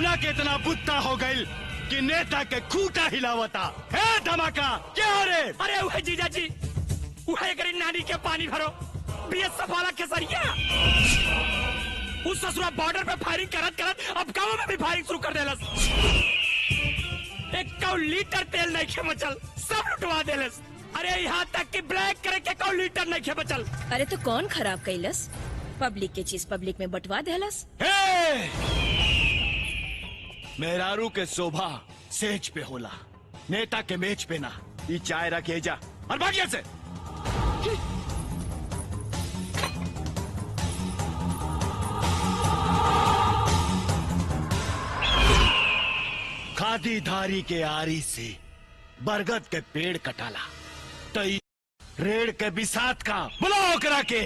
गौना के इतना बुत्ता हो गई कि नेता के खूटा हिलावता है। धमाका क्या हो रे? अरे वह जीजा जी, वह करी नानी के पानी भरो बीएसएफ वाला केसरिया उस ससुरा बॉर्डर पे फायरिंग करत करत अब गाँव में भी फायरिंग शुरू कर देलस। 1 लीटर तेल नहीं खे बचल, सब लुटवा देलस। अरे यहाँ तक कि ब्लैक करे के 1 लीटर नहीं खे बचल। अरे तो कौन खराब कैलस? पब्लिक के चीज पब्लिक में बंटवा देलस। मेहरारू के शोभा सेज पे होला, नेता के मेज पे ना। ये चाय रखे जा और भागिया से। खादी धारी के आरी से बरगद के पेड़ कटाला तई रेड़ के बिसात का बुलाओ करा के।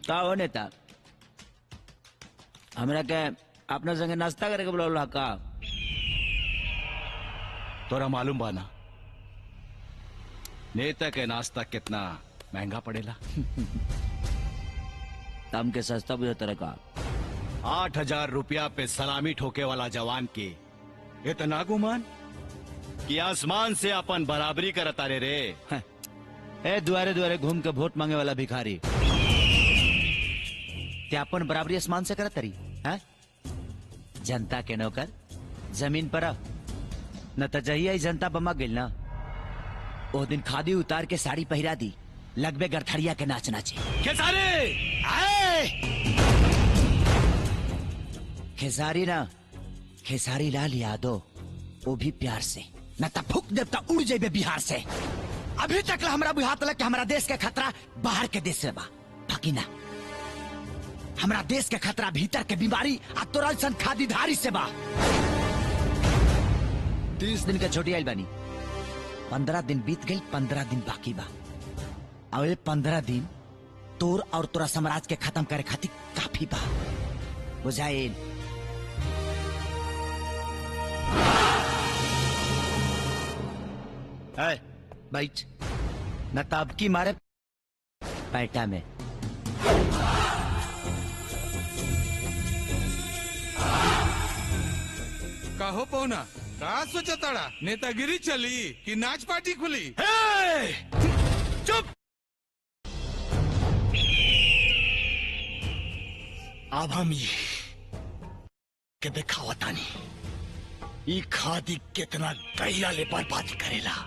का हो नेता, हमरा के अपने संगे नाश्ता करे के बोला का? तोरा मालूम बाना नेता के नाश्ता कितना महंगा पड़ेला? तम के सस्ता बुझा तरह का। 8,000 रुपया पे सलामी ठोके वाला जवान के इतना गुमान कि आसमान से अपन बराबरी करता रे। ए दुआरे दुआरे घूम के वोट मांगे वाला भिखारी क्या अपन बराबरी आसमान से करत तरी है? जनता के नौकर जमीन पर न तो जहिया जनता बमा गिल ना ओ दिन खादी उतार के साड़ी पहिरा दी, लगबे गरथड़िया के नाच नाचे। खेसारी ना, खेसारी लाल यादव, वो भी प्यार से न तो फूक देवता उड़ जाए बिहार से। अभी तक हमरा बुझात लग कि हमारा देश के खतरा बाहर के देश से बा, बाकी ना हमारा देश के खतरा भीतर के बीमारी आ तोरल सन खादीधारी से बा। 30 दिन के छोटी आइल बानी, 15 दिन बीत गई, 15 दिन बाकी बा। अब 15 दिन तोर और तोरा साम्राज्य के खत्म करे खातिर काफी बा, बुझाइल? बैठ न ताब की मारे पैटा में। कहो पौना का सोचा ताड़ा, नेतागिरी चली कि नाच पार्टी खुली? चुप! अब हम ये के दिखावता नहीं ये खादी कितना गहिरा ले बर्बादी करेला।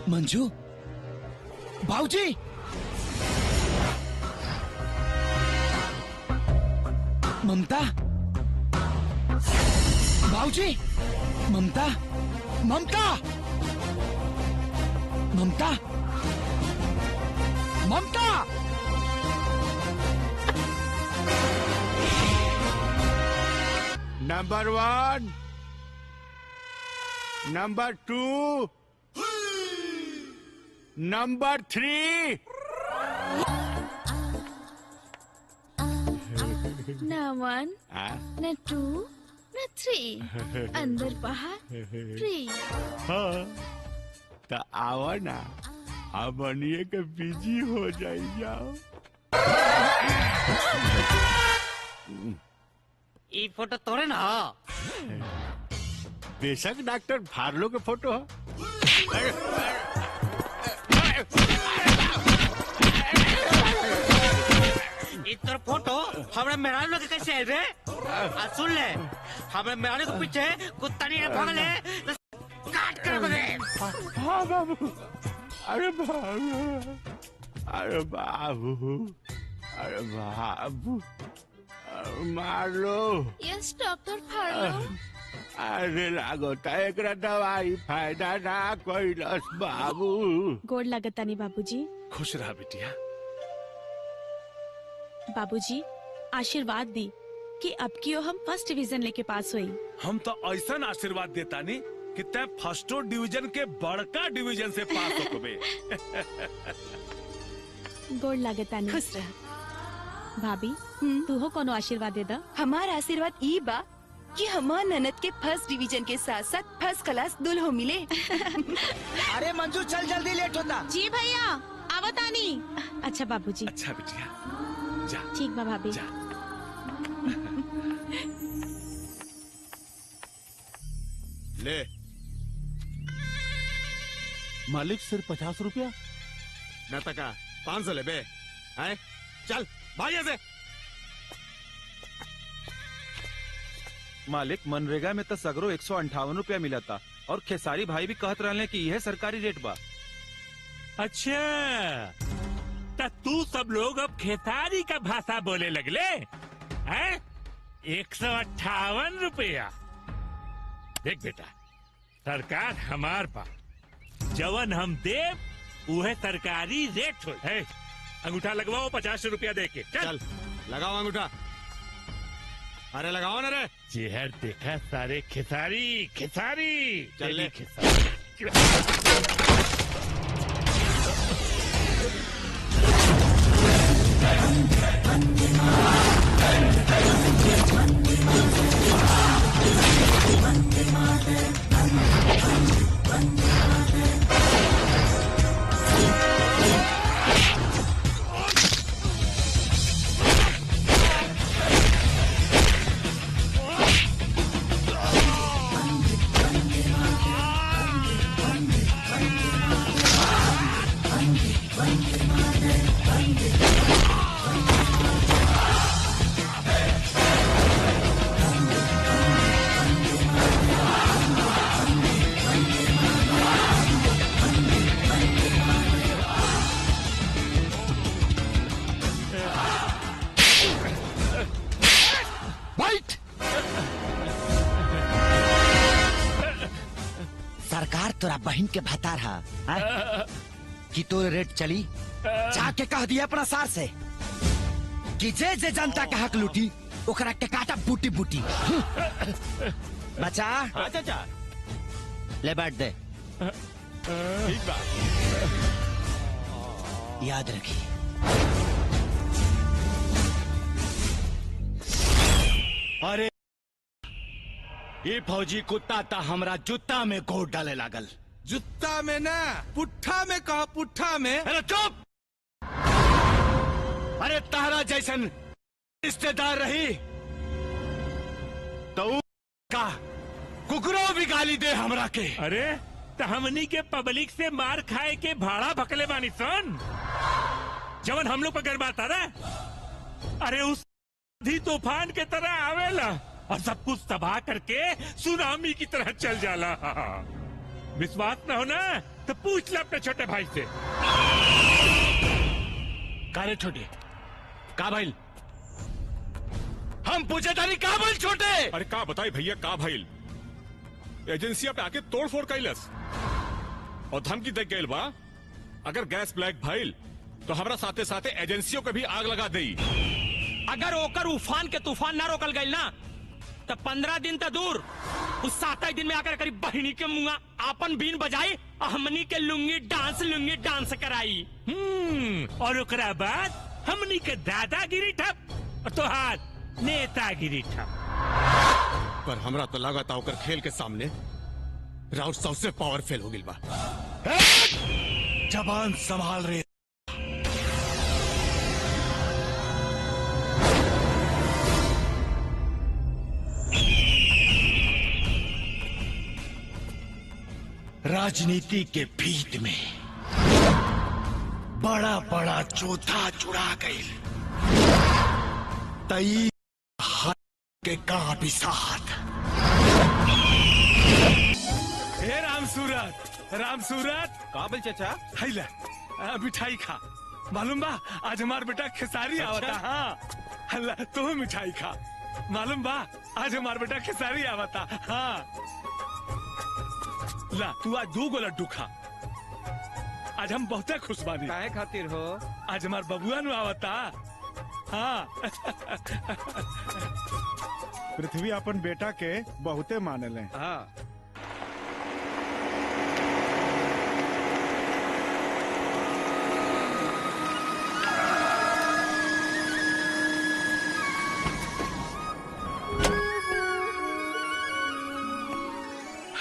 मंजू, बाबूजी, ममता, बाबूजी, Mamta, Mamta, Mamta, Mamta. Number 1, number 2, number 3। न 1 न 2 न 3, अंदर बाहर फ्री। हाँ तो आओ ना, अब बनिए के बिजी हो जाई जाओ। ये फोटो तोरे ना? बेशक डॉक्टर फार्लो के फोटो है। इतर फोटो हमरा मेहरारू लोग कैसे है रे? सुन ले, हमरा मेहरारू के पीछे कुत्ता नहीं भागले तो काट कर बने। हाँ बाबू, अरे बाबू, अरे बाबू, अरे बाबू मार लो। यस डॉक्टर फाड़ लो। अरे लागोता एकरा दवाई फायदा ना कइलस बाबू। गोड़ लागतानी बाबूजी। खुश रहा बिटिया। बाबूजी आशीर्वाद दी कि अब की हम फर्स्ट डिवीजन लेके पास हुई। हम तो ऐसा आशीर्वाद देता नहीं कि तै फर्स्टो डिवीजन के बड़का डिवीजन से पास हो कबे। गोड़ लागतानी। खुश रह। भाभी तू हो कोनो आशीर्वाद दे दा। हमार आशीर्वाद ई बा कि हमार ननद के फर्स्ट डिवीजन के साथ साथ फर्स्ट क्लास दुल्हो मिले। अरे मंजू चल जल्दी लेट होता। जी भैया आवतानी। अच्छा बाबूजी। अच्छा बिटिया जा। ठीक बा भाभी। जा। ले मालिक सिर्फ 50 रुपया। न तका 500 ले बे। हैं? चल भाई ऐसे। मालिक मनरेगा में तो सगरो 158 रुपया मिला था और खेसारी भाई भी कहत रहले कि यह सरकारी रेट बा। अच्छा तो तू सब लोग अब खेसारी का भाषा बोले लगले हैं? 158 रुपया। देख बेटा सरकार हमार बा, जवन हम देव उहे सरकारी रेट हो। अंगूठा लगवाओ 50 रुपया दे के। चल लगाओ अंगूठा। अरे लगाओ ना रे। चेहर देखा सारे खेसारी खेसारी। चल ले। सरकार तोरा बहन के भतार हा कि तो रेट चली। जाके कह दिया अपना सार से कि जे जे जनता के हक लूटी ओकरा के काटा बूटी बूटी। बचा। हाँ चाचा। ले बैठ दे। ठीक बा। याद रखी। अरे ये फौजी कुत्ता ता हमरा जूता में गोड़ डाले लागल। जुत्ता में ना पुट्ठा में कहा, पुट्ठा में। अरे चुप। अरे तारा जैसन रिश्तेदार रही तो का कुकरो भी गाली दे हमरा के। अरे तो हमनी के पब्लिक से मार खाए के भाड़ा भकले बानी सन, जवन हम लोग पर गरबाता ना। अरे उस तूफान के तरह आवेला और सब कुछ तबाह करके सुनामी की तरह चल जाला। विश्वास न हो ना तो पूछ ले अपने छोटे भाई से। कारे छोटे का भाई हम पूछे तारी का भाई छोटे। अरे का बताई भैया का भाई एजेंसिया पे आके तोड़ फोड़ कैलस और धमकी दे गइल बा अगर गैस ब्लैक भइल तो हमरा साथे साथे एजेंसियों को भी आग लगा देई। अगर ओकर उफान के तूफान ना रोकल गइल ना तो 15 दिन तो दूर उस 7 दिन में आकर करीब बहिनी के मुंगा आपन बीन बजाई हमनी के लुंगी डांस कराई। और ओकरा बाद हमनी के दादागिरी ठप और तोहार नेतागिरी ठप। पर हमरा तो लगा था ओकर खेल के सामने राउत सबसे पावरफुल हो गिल बा। जबान संभाल रहे। राजनीति के भीत में बड़ा बड़ा चौथा चुरा गई तई के का भी साथ। हे राम सूरत काबिल चाचा। हैला मिठाई खा। मालूम बा आज हमार बेटा खेसारी आवता। हाँ अल्लाह तू मिठाई खा। मालूम बा आज हमार बेटा खेसारी आवता। हाँ ला तू आज 2 गो लड्डू खा। आज हम बहुते खुश बानी। काहे खातिर हो? आज हमार बबुआ नु आवता। हाँ पृथ्वी अपन बेटा के बहुते मानले। हाँ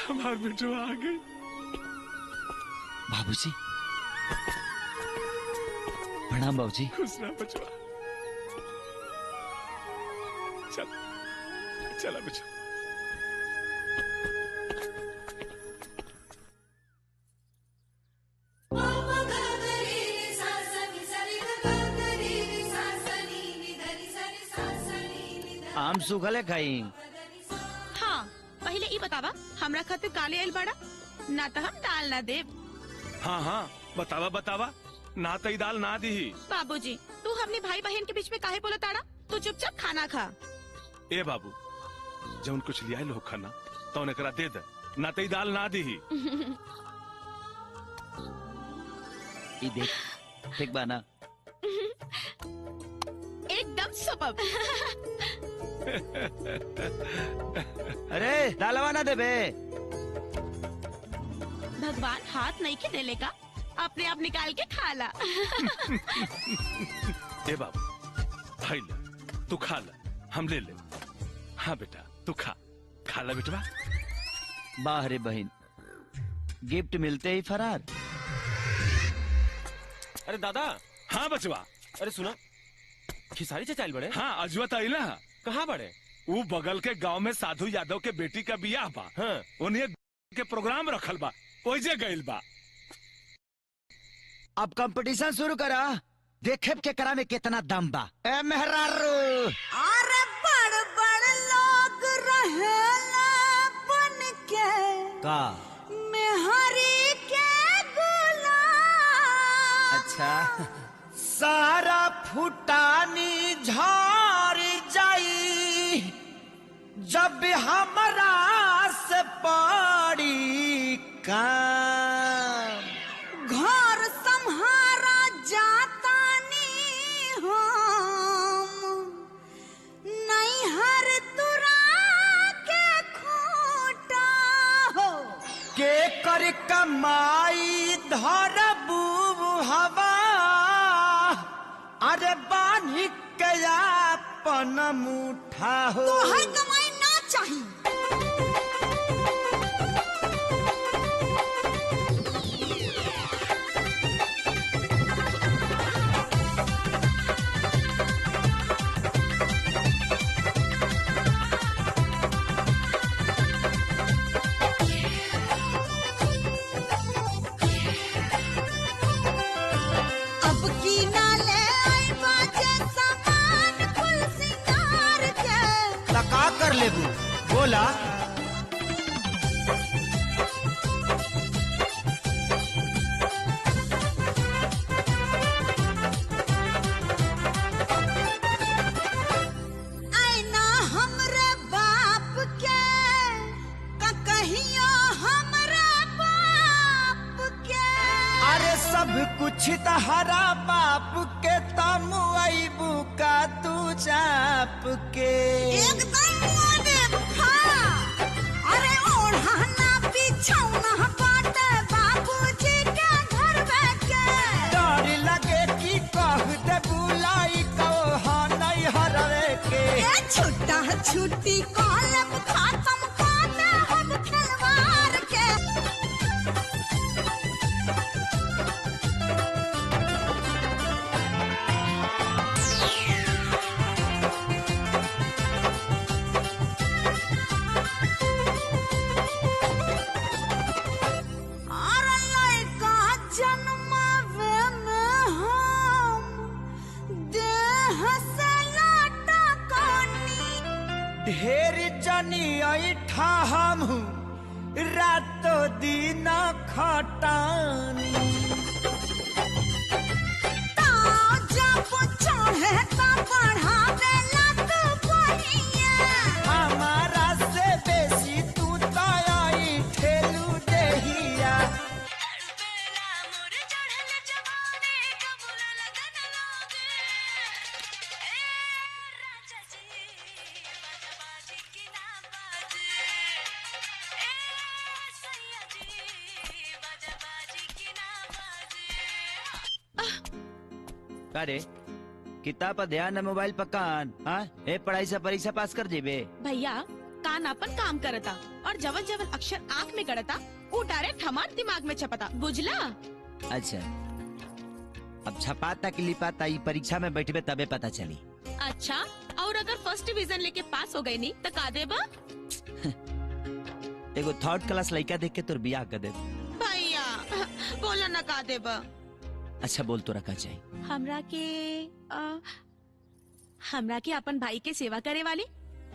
हमार बेटो आ गई। बाबूजी प्रणाम बाबूजी। खुश रह बचवा। चल चला बच्चा। आम सुखले खाई। हाँ पहले ई बतावा हमरा खातिर काले आइल बाड़ा ना तो हम दाल ना देब। हाँ हाँ बतावा बतावा ना तई दाल ना दी। बाबूजी तू हमने भाई बहन के बीच में काहे बोला ताड़ा? तू चुपचाप खाना खा। ए बाबू जौन कुछ लिया लो खाना तो एकरा दे दे ना तई दाल ना दी। ई देख ठीक बा ना? एकदम सुपर। अरे दालवा ना देबे। भगवान हाथ नहीं के देले का अपने आप निकाल के खा ला। ए बाबू भाई ले तू खा ले हम ले ले। हाँ बेटा तू खा ला बेटवा। वाह रे बहन गिफ्ट मिलते ही फरार। अरे दादा। हाँ बचवा। अरे सुना खिसारी चचा आइल बड़े। हाँ अजवा आइला। कहाँ बड़े? वो बगल के गांव में साधु यादव के बेटी का बियाह बा। हाँ। उन्हें के प्रोग्राम रखल बा ओइजे गइल बा। अब कंपटीशन शुरू करा देखे के करा में कितना दम बा। ए मेहरारू अरे बड़ बड़ लोग रहेला बन के का मेहरी के गुलाम। अच्छा सारा फुटानी झाड़ जाई जब हमरा से पड़ी काम। घर संहारा जातानी हम नहीं हर तुरा के खूटा हो के कर कमाई धरबू हवा। अरे बानी कया पन मुठा हो। तो हर कमाई ना चाहिए। अब की ना ले आई बाजे सामान कुल सिंगार के। लका कर लेबू बोला। आईना हमरे बाप के का कहियो हमरा बाप के। अरे सब कुछ तहरा बाप के तम अबू का तू चाप के। एकदम मोने हाँ। अरे ओढ़ाना बिछौना बाटे बाबूजी के घर में के। डर लगे कि कह दे बुलाई कहो नहीं हरवे के। ये छुट्टा छुट्टी कॉलम खत्म काटे हम खिलवाड़ के। अरे लड़का जन्मावे में हम देह से लाटा कानी। ढेर जनी ऐठा हम रातो दिन खटानी। ताव का रे किताब पर ध्यान न मोबाइल पर कान हाँ ए पढ़ाई से परीक्षा पास कर जेबे। भैया कान अपन काम करता और जवन जवन अक्षर आँख में गड़ता वो डायरेक्ट हमारे दिमाग में छपता बुझला। अच्छा अब छपाता कि लिपाता ई परीक्षा में बैठबे तबे पता चली। अच्छा और अगर फर्स्ट डिवीजन लेके पास हो गई नहीं तो का देबा? एगो थर्ड क्लास लड़का देख के तोर बियाह कर दे। भैया बोला न का देबा? अच्छा बोल तो रखा चाहिए। हमरा के अपन भाई के सेवा करे वाली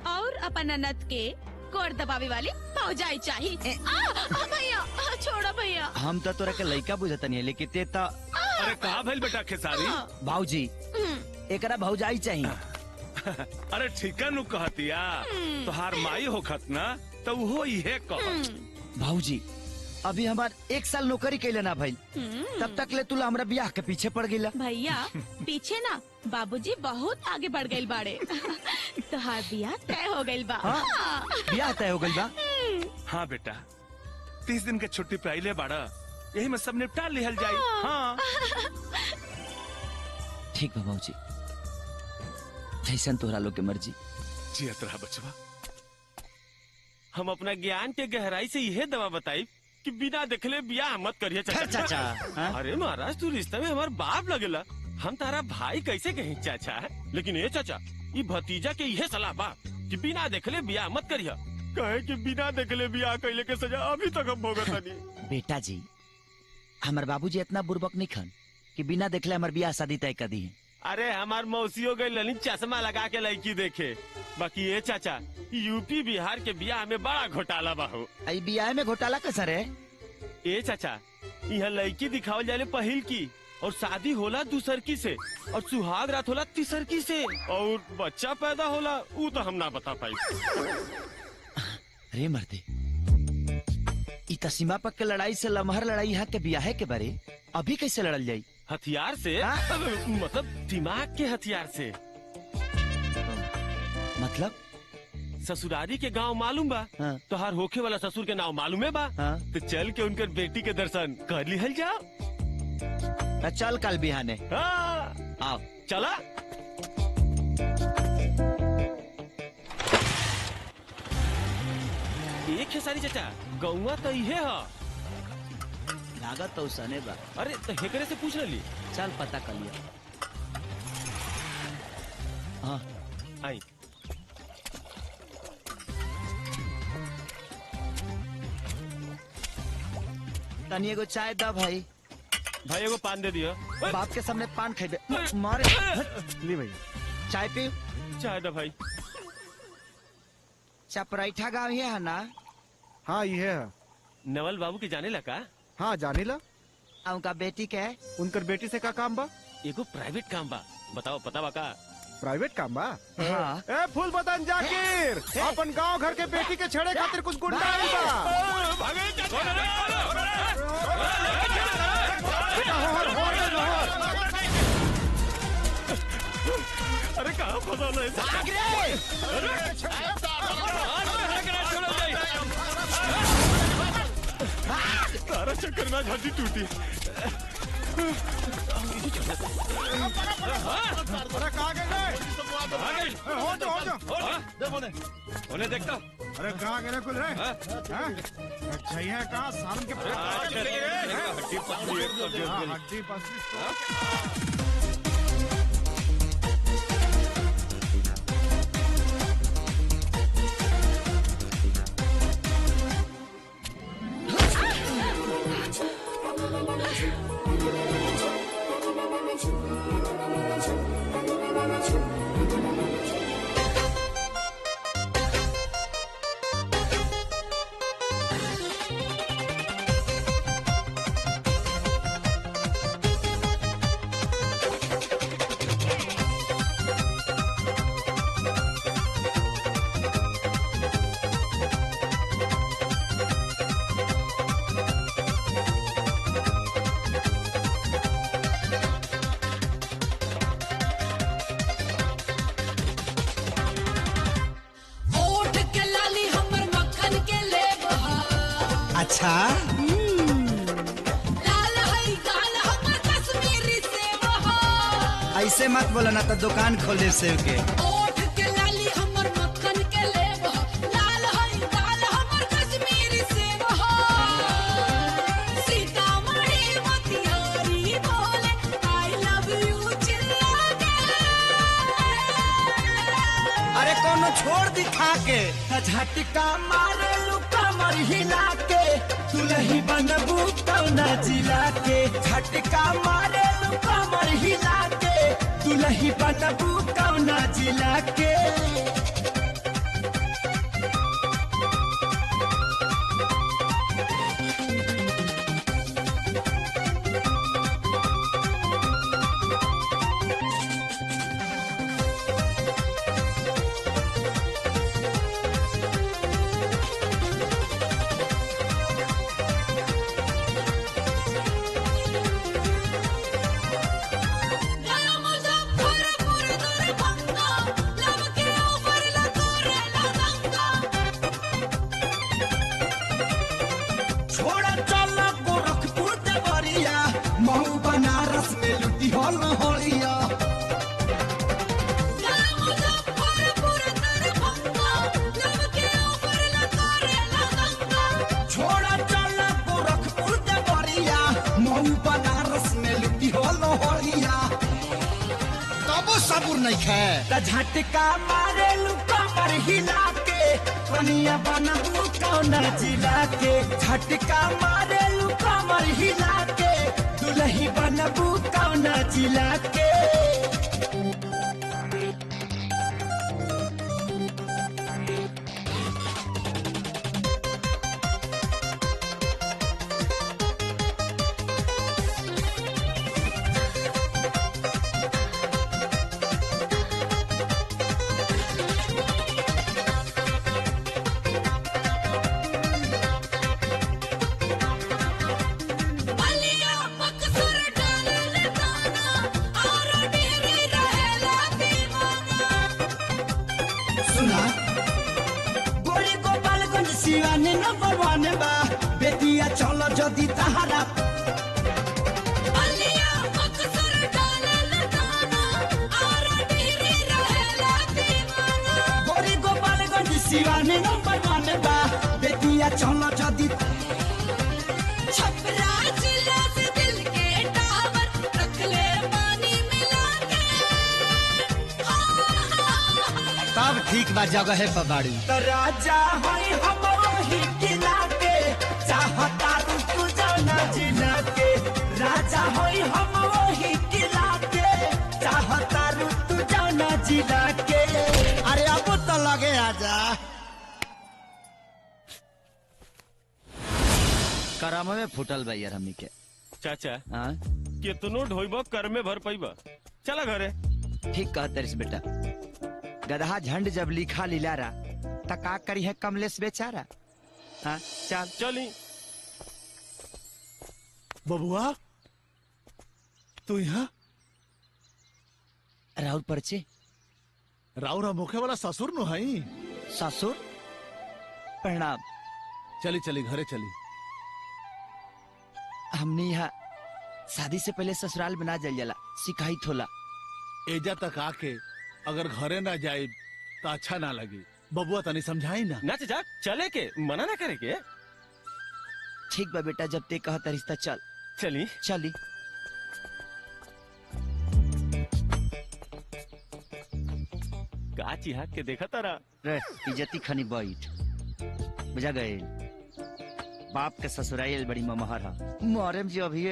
और अपन ननद के कोर दबावे वाली भौजाई चाहिए। भैया छोड़ो भैया। हम तो तोरा के लड़का बुझता नहीं लेकिन ते तो अरे कहा भइल बेटा खेसारी? भाऊजी एकरा भौजाई चाहिए। अरे ठीका नु कहतिया तोहार माई होखत ना तो वो इहे कह। भाऊजी अभी हमार 1 साल नौकरी कैले ना भाई तब तक ले तुला हमरा ब्याह के पीछे पड़ गईला। भैया पीछे ना बाबूजी बहुत आगे बढ़ गए बाड़े। तोहार ब्याह तय हो गइल बा। ब्याह तय हो गइल बा। हाँ बेटा 30 दिन के छुट्टी पे आइले बाड़ा यही में सब निपटा लिहल जाई। हाँ ठीक बा भाऊजी जैसन तोहरा लोग के मर्जी। जियत रहा बचवा। हम अपना ज्ञान के गहराई से यह दवा बताई कि बिना देखले बियाह मत करिए चाचा। अरे महाराज तू रिश्ते में हमार बाप लगेला हम तारा भाई कैसे कहीं चाचा है लेकिन ये चाचा ये भतीजा के यह सलाह बा कि बिना देखले बियाह मत करिए कहे कि बिना देखले बियाह कैले के सजा अभी तक हम भोगत नहीं। बेटा जी हमार बाबूजी इतना बुर्बक नहीं खन कि बिना देखले हमार ब्याह शादी तय कर दी है। अरे हमार मौसियों गई लनी चश्मा लगा के लड़की देखे बाकी ये चाचा यूपी बिहार के बियाह में बड़ा घोटाला बा हो। आई बियाह में घोटाला कैसा रे? ए चाचा यहाँ लड़की दिखावल जाले पहिल की और शादी होला दूसरकी से और सुहाग रात होला तीसरकी से और बच्चा पैदा होला वो तो हम ना बता पाई। अरे मर्दे ई त सीमा पक के लड़ाई से लमहर लड़ाई यहाँ के बियाह के बारे अभी कैसे लड़ल जाई? हथियार से मतलब दिमाग के हथियार से। मतलब ससुरारी के गांव मालूम बा? तो हर होखे वाला ससुर के नाम मालूम है बा? तो चल के उनकर बेटी के दर्शन कर लिहल जाओ। चल कल बिहाने। आओ चला। एक खेसारी चाचा गौवा तो इहे है लागत तो सने बा। अरे तो हेकरे से पूछ ली। चल पता कर लिया। हाँ आई तनी एगो चाय दा भाई। भाई एगो पान दे दियो। बाप के सामने पान खाइबे मारे। ली भाई चाय पी। चाय दा भाई। चपराइठा गाँव ही है ना? हाँ ये है। नवल बाबू के जाने लगा? हाँ जाने ला। उनका बेटी के उनकर बेटी से का काम बा? एगो प्राइवेट काम बा। बताओ पता बा का? प्राइवेट काम बा? हाँ। ए फूल बदन जाकिर अपन गांव घर के बेटी के छेड़े खातिर कुछ गुंडा आइल बा। अरे कहाँ फंसा तारा चक्कर में झांसी टूटी। अरे कहाँ गए? हो जाओ। उन्हें देखता। अरे कहाँ गए कुल रे? अच्छा ये कहाँ सावन के हड्डी पसली। अच्छा लाल है गाल हमर कश्मीरी सेब हो। ऐसे मत बोला ना तो दुकान खोल दे सेव के। ओठ के लाली हमर मक्खन के लेब हो, लाल हई दाल हमर कश्मीरी सेब हो। सीतामढ़ी मोतिहारी बोले आई लव यू चिल्ला के। अरे कोनो छोड़ दिखा के झटका मारे लुका मर हिला के दुलही बनबू कौना जिला के। झटका मारे लुका मर हिला के दुलही बनबू कौना जिला के। छोड़ा चल गोरखपुर देवरिया महू बनारस में लुटी हो लहरिया। छोड़ा चल गोरखपुर देवरिया महू बनारस में लुटी हो लहरिया। तब सबूर नहीं खे त झटका मारे लुका पर हिला के कनिया बनबू कौना जिला के। झटका मारे लुका पर हिला के दुलही बनबू कौना जिला के। सुना गोरी गोपालगंज सिवाने नंबर 1 बा बेटिया चलो जदी तहारा। गोरी गोपालगंज सिवाने नंबर 1 बा बेटिया चलो जदी। छपरा जिला से दिल के टावर रख ले पानी मिला के। तब ठीक बा जगह है पबाड़ी तो राजा होई हम वही किला के चाहता तू जाना जिला के। राजा होई हम वही किला के चाहता तू जाना जिला के। अरे अब तो लगे आजा करामा में फुटल बा यार हमनी के। चाचा हाँ कितनो ढोइबो कर में भर पैबा। चला घरे। ठीक कहते रिस बेटा गधा झंड जब लिखा लिलारा त का करी है कमलेश बेचारा। हाँ चल चली। बबुआ तू यहाँ राहुल परचे राउरा मुखे वाला ससुर नु हई। ससुर प्रणाम। चली चली घरे चली। हमने यहाँ शादी से पहले ससुराल बना जल जाला सिखाई थोला। एजा तक आके अगर घरे ना जाए तो अच्छा ना लगी। बबुआ तनी समझाई ना। ना चाचा चले के मना ना करे के। ठीक बा बेटा जब ते कहता रिश्ता चल। चली चली। का चिहा के देखा तारा रे इज्जती खनी बैठ बुझा गए। बाप के ससुराल बड़ी ममहर है मोहरम जी अभी।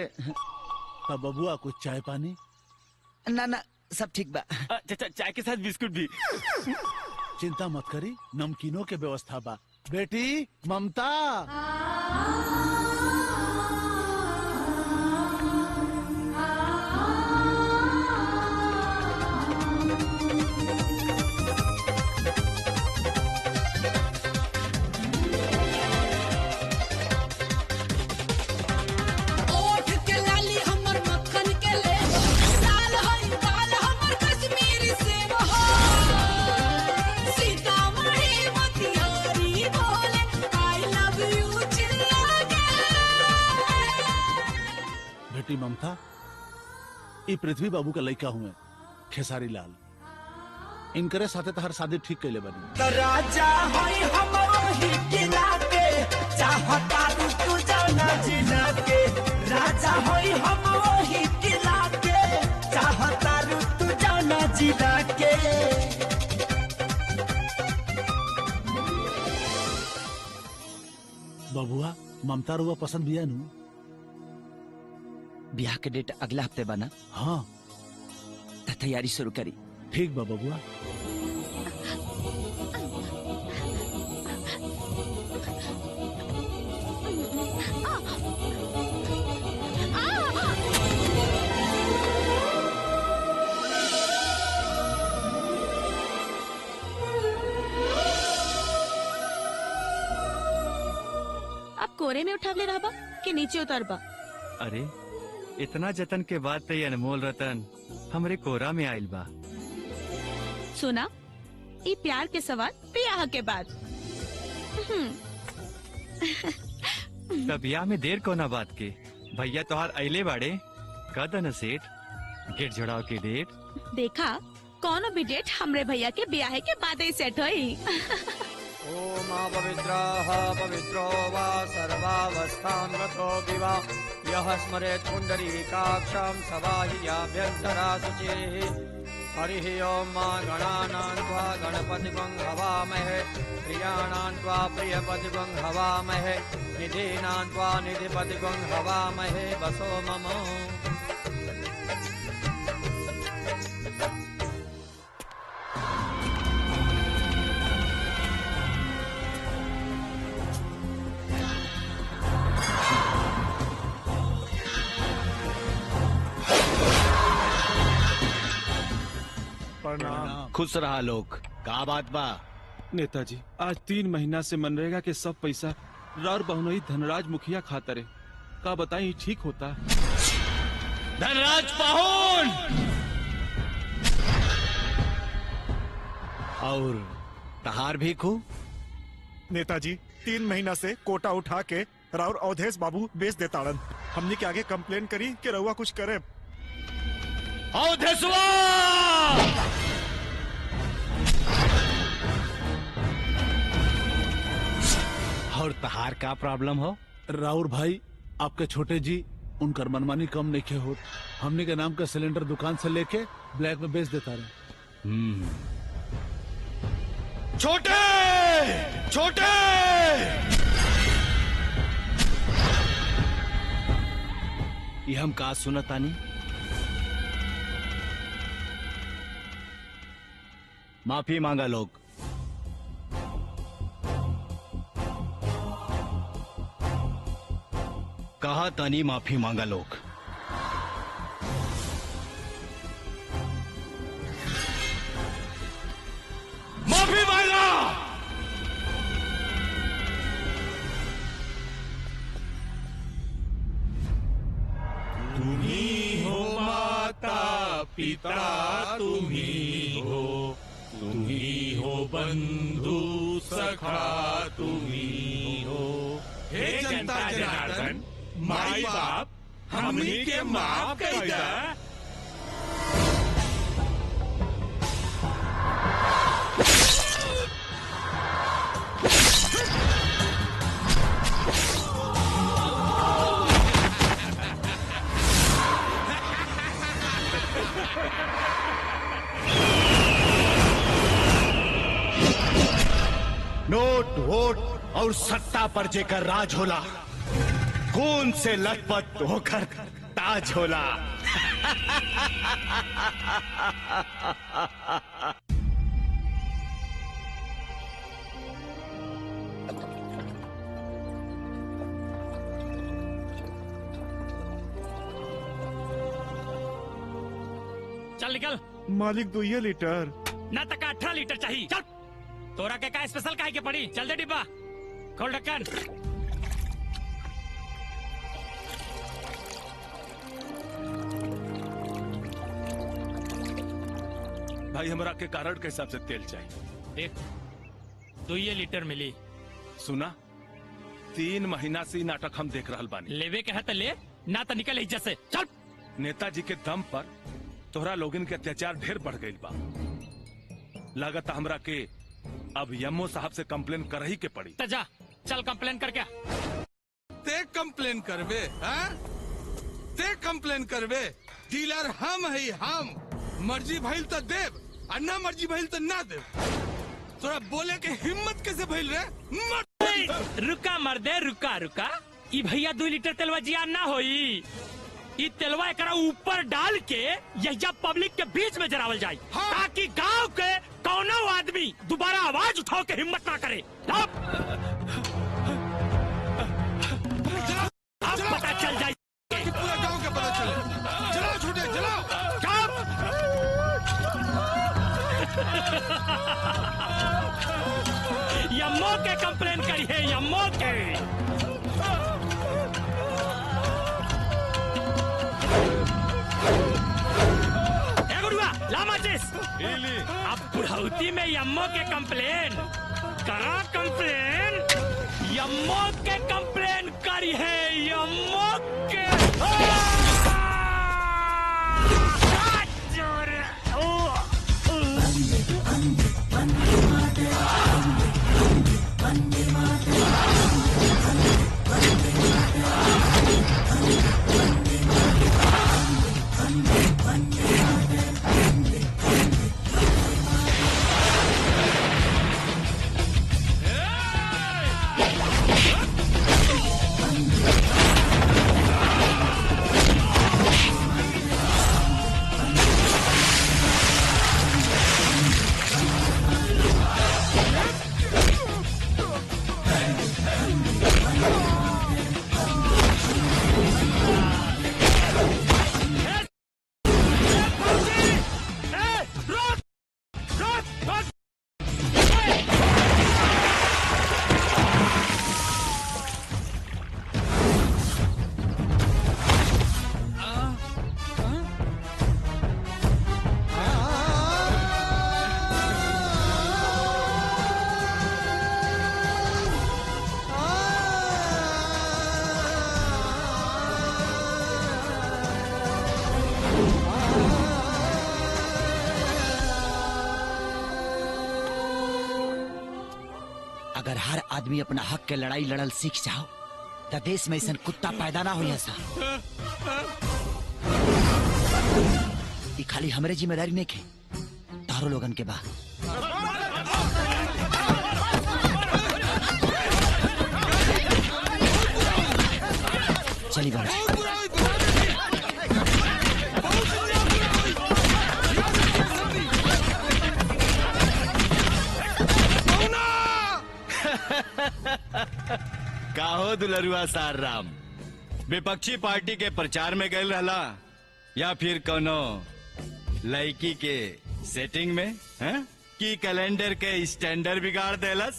तब बबुआ कुछ चाय पानी। ना ना सब ठीक बा। चाचा चाय के साथ बिस्कुट भी। चिंता मत करी नमकीनों के व्यवस्था बा। बेटी ममता ओठ के लाली हमर मक्खन के लेब हो, लाल हई दाल हमर कश्मीरी सेब हो। सीतामढ़ी मोतिहारी बोले आई लव यू चिल्ला के। बेटी ममता ये पृथ्वी बाबू का लड़का हुए खेसारी लाल इनकरे साथे तहर शादी ठीक कैले बनी। तो राजा होई हम वही किला के चाहता तू जाना जिला के राजा होई हम वही किला के चाहता तू जाना जिला के। बबुआ ममता रुआ पसंद बिया नु? ब्याह के डेट अगला हफ्ते बना। हाँ तो तैयारी शुरू करी। ठीक बा बबुआ। अब कोरे में उठावले रहबा कि नीचे उतरबा? अरे इतना जतन के बाद तो ये अनमोल रतन हमरे कोरा में आइल बा। सुना, ये प्यार के सवाल ब्याह के बाद। तब ब्याह में देर कोना बात के? भैया तोहार अइले बाड़े कद न सेठ गेट जोड़ाव के डेट। देखा कौनो भी डेट हमरे भैया के ब्याह के बाद ही सेट होई। ओम पवित्रः पवित्रो वा सर्वावस्थां गतो विवा यः स्मरेत् पुण्डरीकाक्षं सवाहियाभ्यन्तरा शुचिः। हरिः ओम मा गणानां त्वा गणपतिं हवामहे प्रियाणां त्वा प्रियपतिं हवामहे निधीनां त्वा निधिपतिं हवामहे वसो मम। खुश रहा लोग। का बात बा? नेताजी आज 3 महीना से मनरेगा के सब पैसा रार बहुनई धनराज मुखिया खातरे का बताई ठीक होता? धनराज पाहुन और तहार भी खू। नेताजी 3 महीना से कोटा उठा के राउर अवधेश बाबू बेच देताड़न। हमनी के आगे कंप्लेन करी कि रउआ कुछ करे। अवधेशवा और तहार का प्रॉब्लम हो? राउर भाई आपके छोटे जी उनकर मनमानी कम नहीं हो। हमने के नाम का सिलेंडर दुकान से लेके ब्लैक में बेच देता रहे। छोटे छोटे ये हम का सुनतानी? माफी मांगा लोग। कहा तानी माफी मांगा लोग। माफी मांगा। तुम्ही हो माता पिता, तुम्ही हो बंधु सखा, तुम्ही हो हे जनता जनार्दन माई बाप हमनी के माफ कर दा। नोट वोट और सत्ता पर जेकर राज होला, खून से लथपथ होकर ताज होला। चल निकल। मालिक 2 लीटर ना तक 18 लीटर चाहिए। चल तोरा के का स्पेशल काहे के पड़ी? चल दे डिब्बा, खोल ढक्कन। भाई हमरा के कारण के हिसाब से तेल चाहिए। देख 2 लीटर मिली। सुना 3 महीना से ही नाटक हम देख रहल बानी। लेवे के है तो ले, ना तो निकल इज्जत से। चल। नेताजी के दम पर तोहरा लोगन के अत्याचार ढेर बढ़ गई बा। लागत हमरा के अब यमो साहब से कंप्लेन कर ही के पड़ी। तो जा चल कंप्लेन कर क्या? ते कंप्लेन करबे? हाँ? ते कंप्लेन करबे? डीलर हम है, हम मर्जी भइल तो देव और ना मर्जी भइल तो ना देव। तोरा बोले के हिम्मत कैसे भइल रे? रुका मर्दे रुका रुका। ई भैया 2 लीटर तेलवा जिया ना होई। ई तेलवा एकरा ऊपर डाल के यही पब्लिक के बीच में जरावल जाए, ताकि गांव के कौनो आदमी दोबारा आवाज उठाओ के हिम्मत ना करे। अब पता चल जाए, पूरा गांव के पता चले। चलाओ छोटे चलाओ। यम्मो के कंप्लेन करी है, यम्मो के। अब बुढ़ौती में यम्मो के कंप्लेन करा, कंप्लेन यम्मो के कंप्लेन करी है, यम्मो के। अगर हर आदमी अपना हक के लड़ाई लड़ल सीख जाओ तो देश में ऐसा कुत्ता पैदा ना हो। ऐसा खाली हमरे जिम्मेदारी नहीं के, तारो लोगन के बा। चली बाबा। काहो दुलरुआ सार राम, विपक्षी पार्टी के प्रचार में गए रहला या फिर कोनो लड़की के सेटिंग में है? कि कैलेंडर के स्टैंडर्ड बिगाड़ देलस?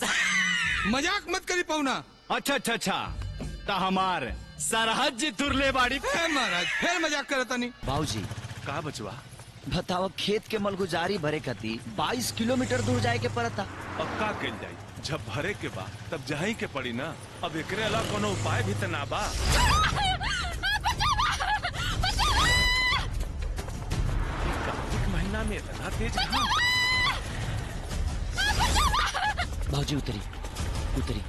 मजाक मत करी पौना। अच्छा तो हमार सरहद जी तुरले बाड़ी। महाराज फिर मजाक करता नहीं। बाबूजी का बचवा बताओ, खेत के मलगुजारी भरे कती 22 किलोमीटर दूर जाए के पड़ता। अब का कल जाई, जब भरे के बा तब जही के पड़ी ना। अब एकरे अलावा कोनो उपाय भी त ना बा। कार्तिक महीना में इतना तेज घाम। बाबूजी उतरी उतरी।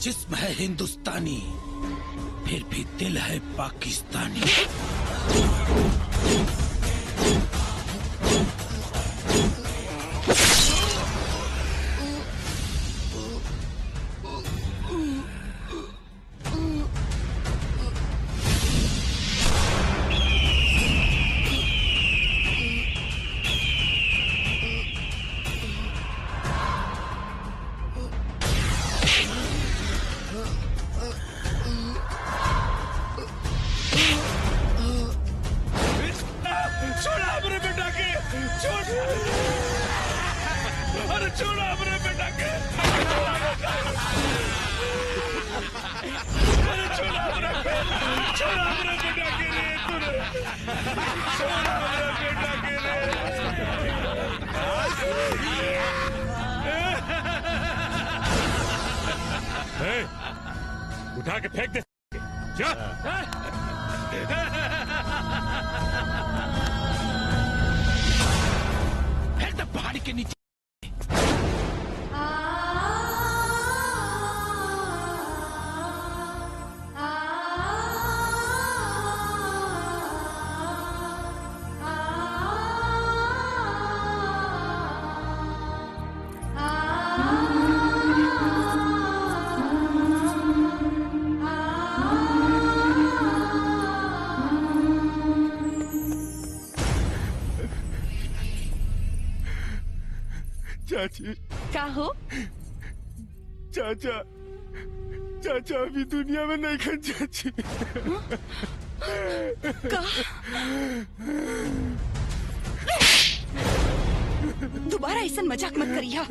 जिस्म है हिंदुस्तानी, फिर भी दिल है पाकिस्तानी। छोड़ा अपने बेटा के छोड़ा अपने बेटा के रे छोड़ा अपने बेटा के ए, उठा के फेंक दे जा फेंक दे पहाड़ी के नीचे चाची का हो? चाचा चाचा अभी दुनिया में नहीं खन चाची का? दोबारा ऐसा मजाक मत करिया।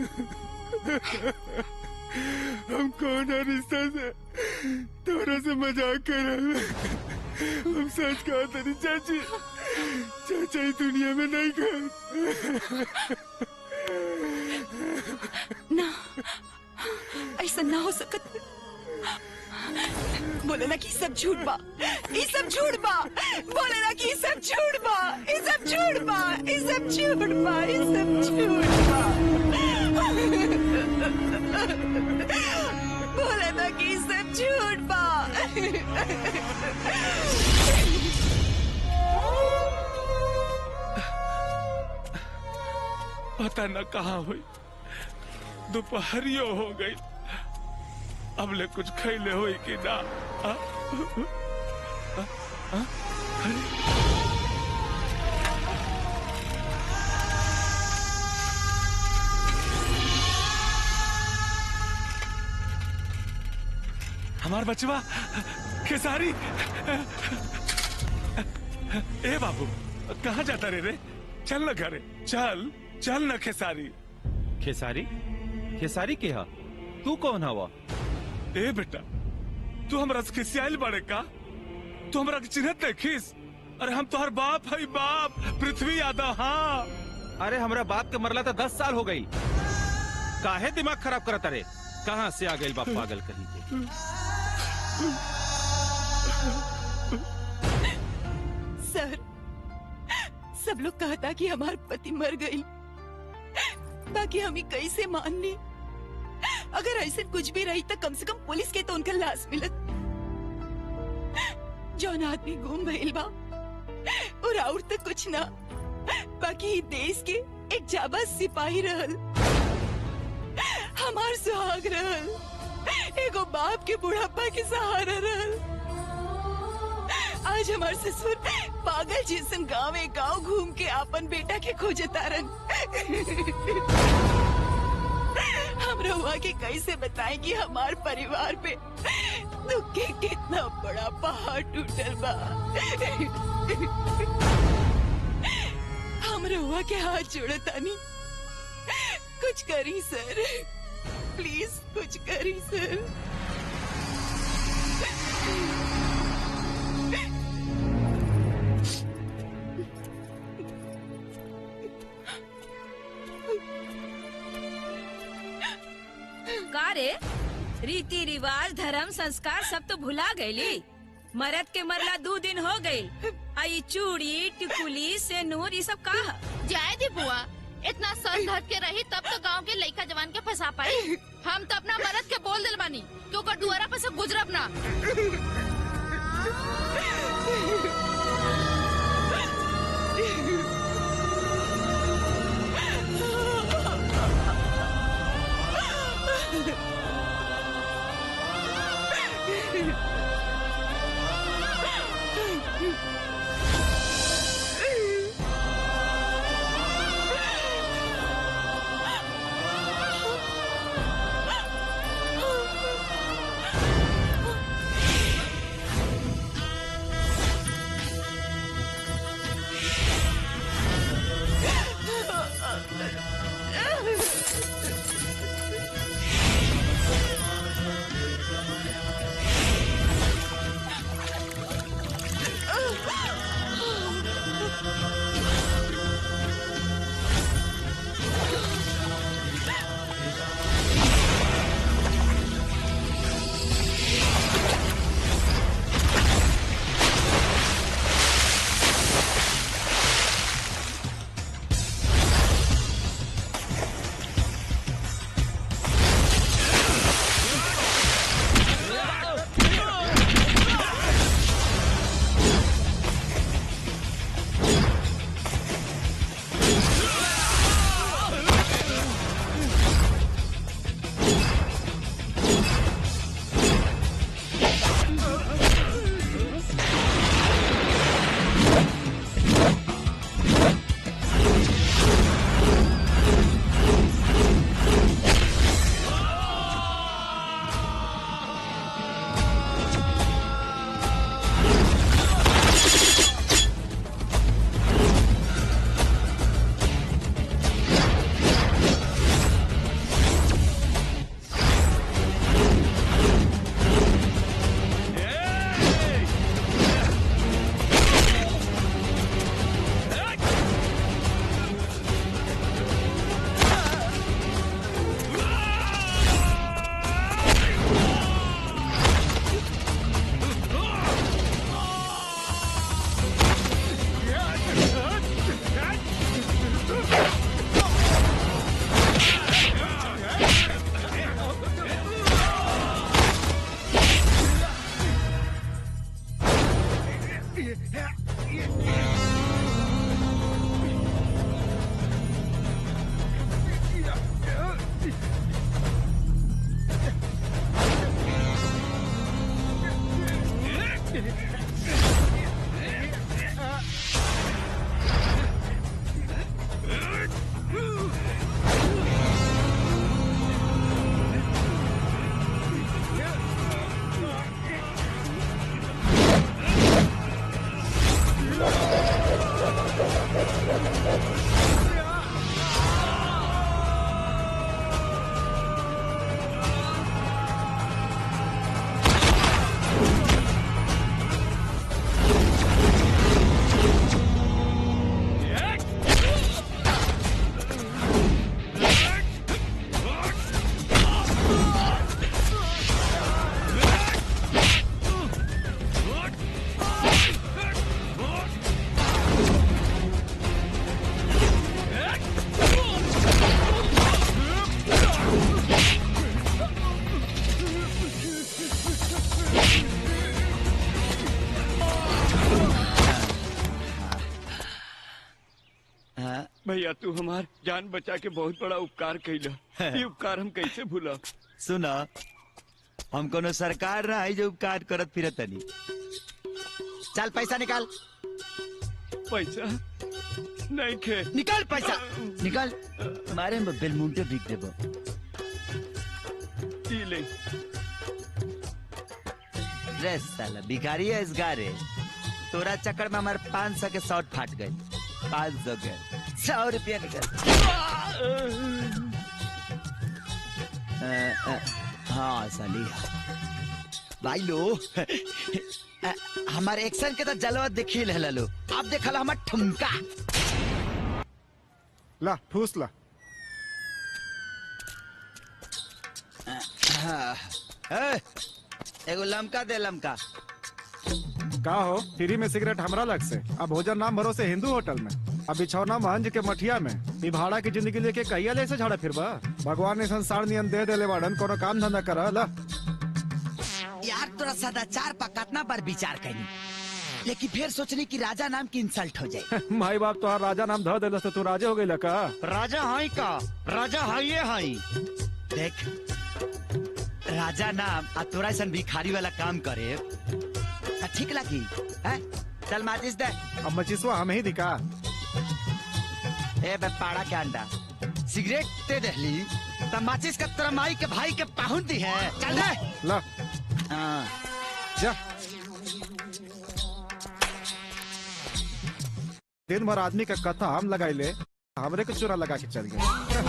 हम कौन है रिश्ता से तोरा से मजाक कर रहे हैं। हम सच कहा तेरी चाची चाचा ही दुनिया में नहीं खन ना ऐसा ना हो सकत। बोले ना कि सब झूठ बा, ये सब झूठ बा। बोले ना कि सब झूठ बा, ये सब झूठ बा, ये सब झूठ बा, ये सब झूठ बा। बोले ना कि सब झूठ बा। पता न कहाँ हुई दोपहरियो हो गई अब ले कुछ खैले हुई कि ना हमार बचवा खेसारी ए बाबू कहाँ जाता रे चल न घरे चल चल न खेसारी खेसारी खेसारी के हा तू कौन हवा? ए बेटा तू हमरा से खिसियाल बड़े का? तू हमरा के चिन्हत नहीं खिस? अरे हम तोहर बाप है बाप पृथ्वी यादव। हाँ अरे हमरा बाप के मरला तो 10 साल हो गई। काहे दिमाग खराब करत रे? कहाँ से आ गई बाप पागल कहीं के? सर सब लोग कहता कि हमार पति मर गई, बाकी हमें कैसे मान ली? अगर ऐसे कुछ भी रही तो कम से कम पुलिस के तो उनका लाश मिलत। जौन आदमी गुम भइल बा और तो कुछ ना, बाकी देश के एक जाबाज सिपाही रहल, हमार सुहाग रहल, एगो बाप के बुढ़ापा के सहारा रहल। आज हमार ससुर पागल जैसन गाँव घूम के अपन बेटा के खोजे तारन। हम रहुआ के कैसे बताएं कि हमार परिवार पे दुख के कितना बड़ा पहाड़ टूटल बा। हम रहुआ के हाथ जोड़तानी, कुछ करी सर, प्लीज कुछ करी सर। का रे रीति रिवाज धर्म संस्कार सब तो भुला गईली। मरद के मरला 2 दिन हो गई। आई चूड़ी टिकुली सेनूर ये सब का जाए दी बुआ, इतना सर धर के रही तब तो गांव के लड़का जवान के फंसा पाई। हम तो अपना मरद के बोल दिल बानी क्योंकि दुआरा पे से गुजरब ना। भैया तू हमार जान बचा के बहुत बड़ा उपकार कैला। ये उपकार हम कैसे भूला। सुना, हम कोनो सरकार ना है जो उपकार करत फिरत तनी। चल पैसा निकाल। पैसा नहीं खे। निकाल पैसा निकाल। मारे में बेलमुंटे बिक देबो। ले रे साला भिखारी है इस गारे। तोरा चक्कर में हमारे 500 के शॉर्ट फाट गए। 500 के 100 रुपया निकल। हाँ साली भाई लो हमारे एक्शन के तो जलवा देखी ले लो। अब देखल हमार ठुमका। ला फूस ला। एगो लमका दे लमका। का हो फ्री में सिगरेट हमरा लग से। अब भोजन नाम भरोसे हिंदू होटल में। अब बिछौना महंज के मठिया में। ई भाड़ा की जिंदगी लेके कहिया ले से झाड़ा फिरबा। भगवान ने संसार नियम दे देले बाड़न, कोनो काम धंधा करा ला। यार तोरा सदाचार पर कितना बार विचार करी, लेकिन फिर सोचनी कि राजा नाम की इंसल्ट हो जाए। माई बाप तो राजा नाम ध देलस तो तू राजे हो गइल का। राजा हाई का राजा हाई हाई। देख राजा नाम आ तोरा ऐसा भिखारी वाला काम करे ठीक लगी है? चल माचिस दे। अब मचिसवा हमें ही दिखा। ए बे पाड़ा के अंडा सिगरेट दे दहली तब माचिस का तेरा माई के भाई के पाहुन दी है। चल दे ला। हाँ जा। दिन भर आदमी का कथा हम लगाई ले, हमरे को चोरा लगा के चल गए।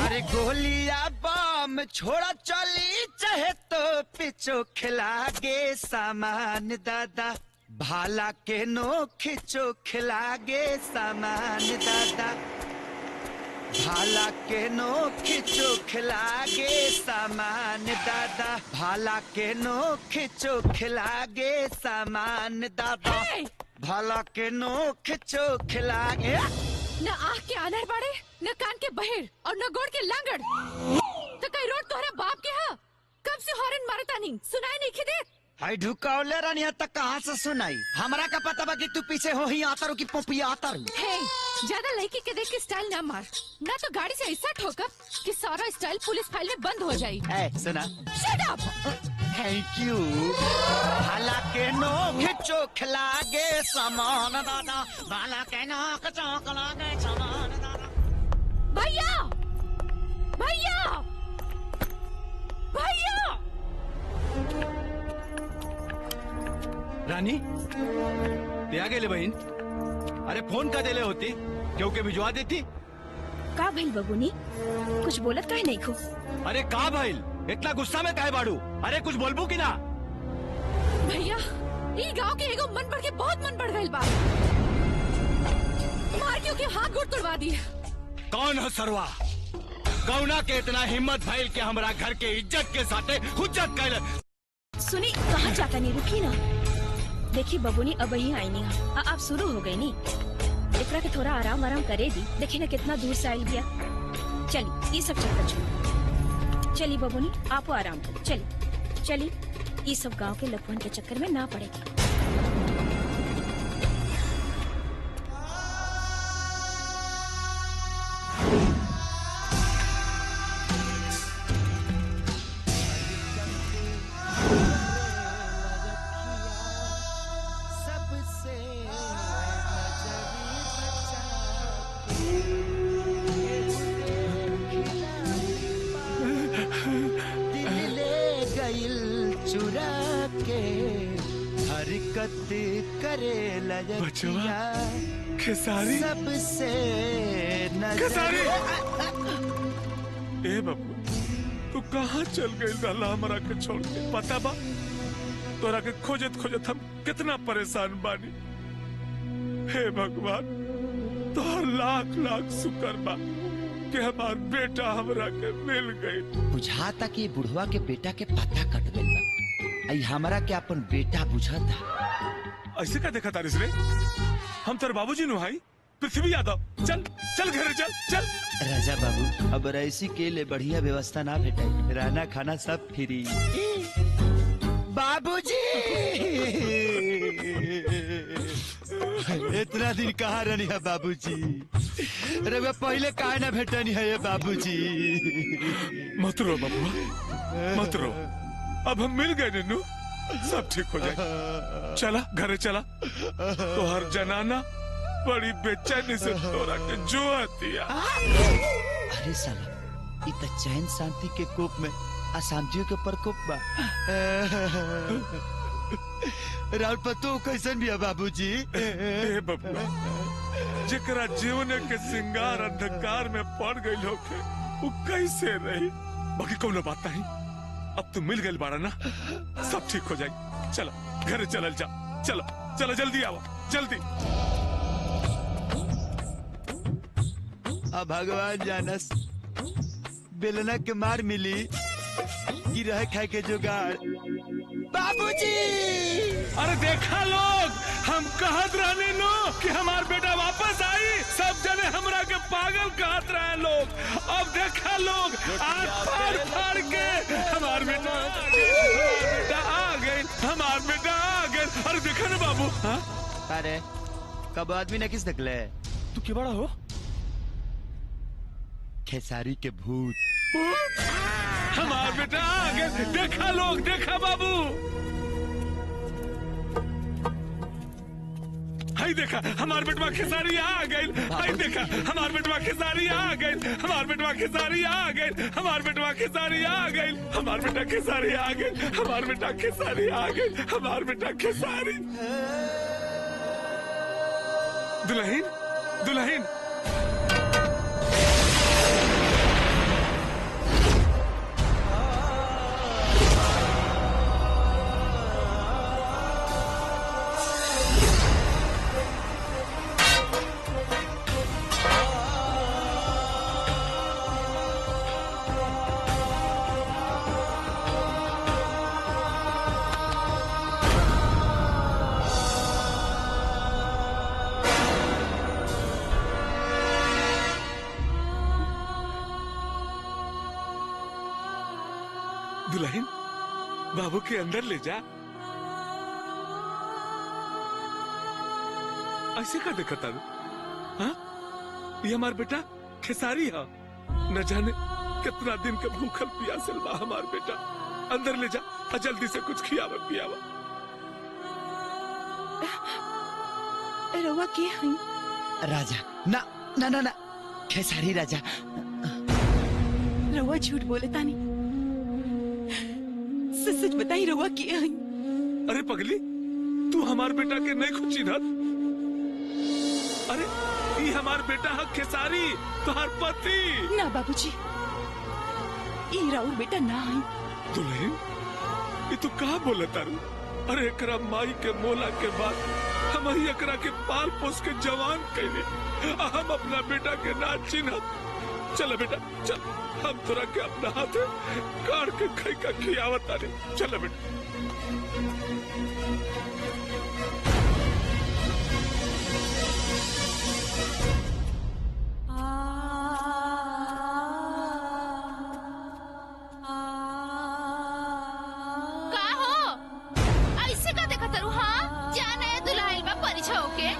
अरे गोलिया बम छोड़ा चली चाहे तो पिछो खिला गे सामान दादा। भाला के नो खिंचो खिला गे सामान दादा। भाला के नो खिंचो खिला गे सामान दादा। भाला के नो खिंचो खिला गे सामान दादा। भाला के नो खिंचो खिला गे। न आँख के आनर बाड़े, न कान के बहेर और न गोड़ के लांगड़। तो कई रोड तोहरा बाप के हा? कब से हॉर्न मारता नहीं सुनाई नहीं खिदे? हाय ढुकावले रानी तक कहाँ से सुनाई? हमरा का पता बा कि तू पीछे हो ही आता रू की पोपिया आता रू। हे, ज्यादा लड़की के देख के स्टाइल ना मार, ना तो गाड़ी से ऐसा ठोकर कि सारा स्टाइल पुलिस फाइल में बंद हो जाए। सुना। Shut up! Thank you. भाला के नो खिंचो खिला गे सामान दादा। भाला के नो खिंचो खिला गे सामान दादा। भैया, भैया, भैया। रानी ते आ गेले बहन। अरे फोन का देले होती क्योंकि भिजवा देती। का भइल बबुनी? कुछ बोलत काहे नहीं खो? अरे का भइल? इतना गुस्सा में काहे बाड़ू? अरे कुछ बोलबू की ना? भैया ये गांव के एगो मन बढ़ के बहुत मन बढ़ गइल बा। मार क्योंकि हाथ गोड़ तोड़वा दिए। कौन है सरवा? कौना के इतना हिम्मत भइल के हमरा घर के इज्जत के साथे हुज्जत कैल। सुनी कहाँ जाता नहीं, रुकी ना। देखी बबुनी अब ही आई नहीं। आप शुरू हो गई नी। एकरा के थोड़ा आराम आराम करे दी। देखी ना कितना दूर से आयल गया। चली ये सब चक्कर छोड़। चली बबुनी आप आराम करो। चली चली ये सब गांव के लफुन के चक्कर में ना पड़ेगी। करे बचवा खेसारी सबसे खेसारी। ए बाबू तू कहाँ चल गई रहला हमरा के छोड़ के? पता बा तोरा के खोजत खोजत हम कितना परेशान बानी। हे भगवान तोहर लाख लाख शुक्र बा कि हमार बेटा हमरा के मिल गई। बुझाता कि बुढ़वा के बेटा के पता कट गइल बा। आई हमरा के अपन बेटा बुझाता। ऐसे का देखा तारिस रे? हम तेरे बाबूजी नु भाई पृथ्वी यादव। चल चल घरे चल चल। राजा बाबू अब ऐसी के लिए बढ़िया व्यवस्था ना भेटाई। रहना खाना सब फ्री। बाबूजी इतना दिन कहाँ रहनी है बाबूजी? रउआ पहले काहे ना भेटनी है ये बाबूजी। मत रो बबुआ, मत रो। अब हम मिल गए नन्नू, सब ठीक हो जाए। चला घरे चला। तो हर जनाना बड़ी बेचैनी से तोरा के जो आतिया। अरे साला, इ त चैन शांति के कोप में अशांतियों के प्रकोप बा। राउत पतो कैसन भी है बाबूजी? ए बबुआ, जेकरा जीवन के सिंगार अंधकार में पड़ गई होके वो कैसे रही? बाकी कोनो बात नहीं, अब तू मिल गई बाड़ा ना, सब ठीक हो जाए। चलो घरे चलल जा, चलो चलो जल्दी आओ, जल्दी। अब भगवान जानस बेलना के मार मिली कि रह खाए के जुगाड़। बाबूजी! अरे देखा लोग, हम कहत रहने लो कि हमार बेटा वापस आई, सब जने हमरा के पागल कहत रहे लोग। अब देखा लोग, आज फाड़ फाड़ के हमार बेटा आ गए, हमार बेटा आ गए। अरे देखा ना बाबू। हाँ? अरे कब आदमी ने किस निकले? तू क्या बड़ा हो? खेसारी के भूत। हमार बेटा आ गए, देखा लोग, देखा बाबू। हाय देखा, हमार बेटवा खेसारी आ गए। हाय देखा, हमार बेटवा खेसारी आ गए, हमार बेटवा खेसारी आ गए, हमार बेटवा खेसारी आ गए, हमार बेटा खेसारी आ गए, हमार बेटा खेसारी आ गए, हमार बेटा खेसारी। दुल्हन, दुल्हन। दुल्हन, बाबू के अंदर ले जा। ऐसे का देखा तारू? हाँ? ये हमार बेटा खेसारी है। न जाने कितना दिन का भूखल प्यासल बा हमार बेटा। अंदर ले जा और जल्दी से कुछ खियावा पियावा। रवा के हई? राजा। ना ना ना ना, खेसारी राजा। रवा झूठ बोले तानी, सच सच बताई रवा के हई? अरे पगली, तू हमार बेटा के नहीं खुची ना? अरे ये हमार बेटा है खेसारी, तुम्हार पति। ना बाबूजी, ये राउर बेटा ना हई। दुल्हन, ये तू कहा बोला तारू? अरे एकरा माई के मोला के बाद हम ही एकरा के पाल पोस के जवान कैले, हम अपना बेटा के ना चिन्हत। चल बेटा चल, हम तोरा के अपना हाथ काट के खाई का खियावत तारे। चल बेटा। का हो? ऐसे का देखा तारू? हाँ, जाना है दुल्हन में परिचय होके।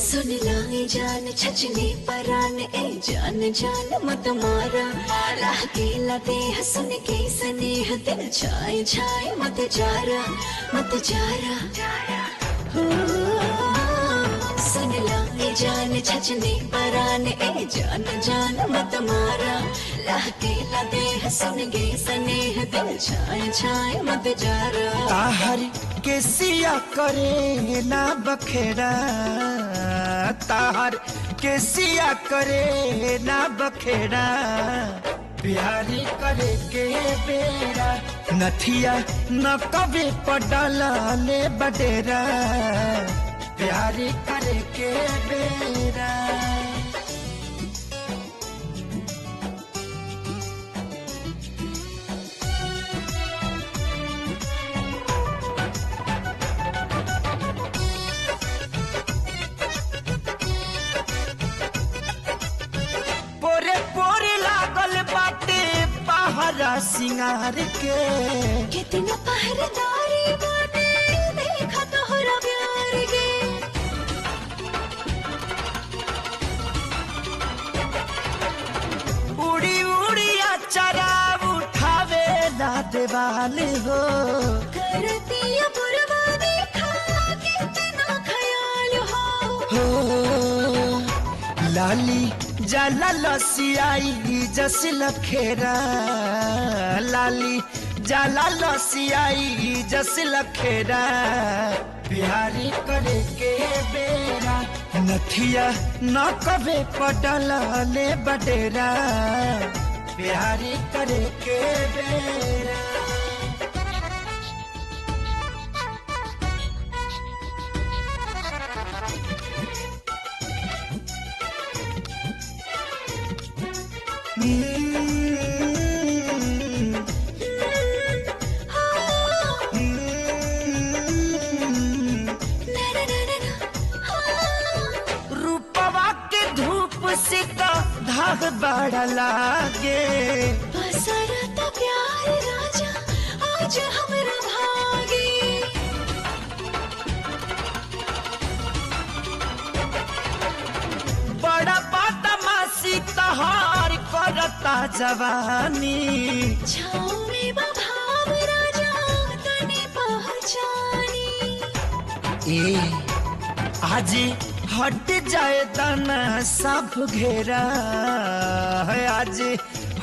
सुन लाई जान छचने परान ए जान जान मत मारा राह केला दे हसन के स्नेह दिल छाए छाए मत जारा हो, सुन लाई जान छचने परान ए जान जान मत मारा राह केला दे हसन के स्नेह दिल छाए छाए मत जारा ताहर के सिया करे ना बखेड़ा ताहर के सिया करे ना बखेड़ा प्यारी करे के बेरा नथिया न कभी पडला ले बडेरा प्यारी करे के बेरा सिंगार के कितना पहरेदारी बाटे देखा तोहरा प्यार के उड़ी उड़ी अचरा उठावे ना देवाल हो करती पुरवा देखा कितना ख्याल हो लाली जाला लसियाई जस लखेरा लाली जाला लसियाई जस लखेरा प्यारी करे के बेरा नथिया न कभी पडला ले बडेरा प्यारी करे के बेरा रूपवा के धूप से तो धाग बड़ा लागे बसरता प्यार राजा आज हमरा भागे बड़ा बदमाशी तहार करता जवानी छाँव में बभाव राजा तने पहचानी ए आज हट जाए दाना सब घेरा आज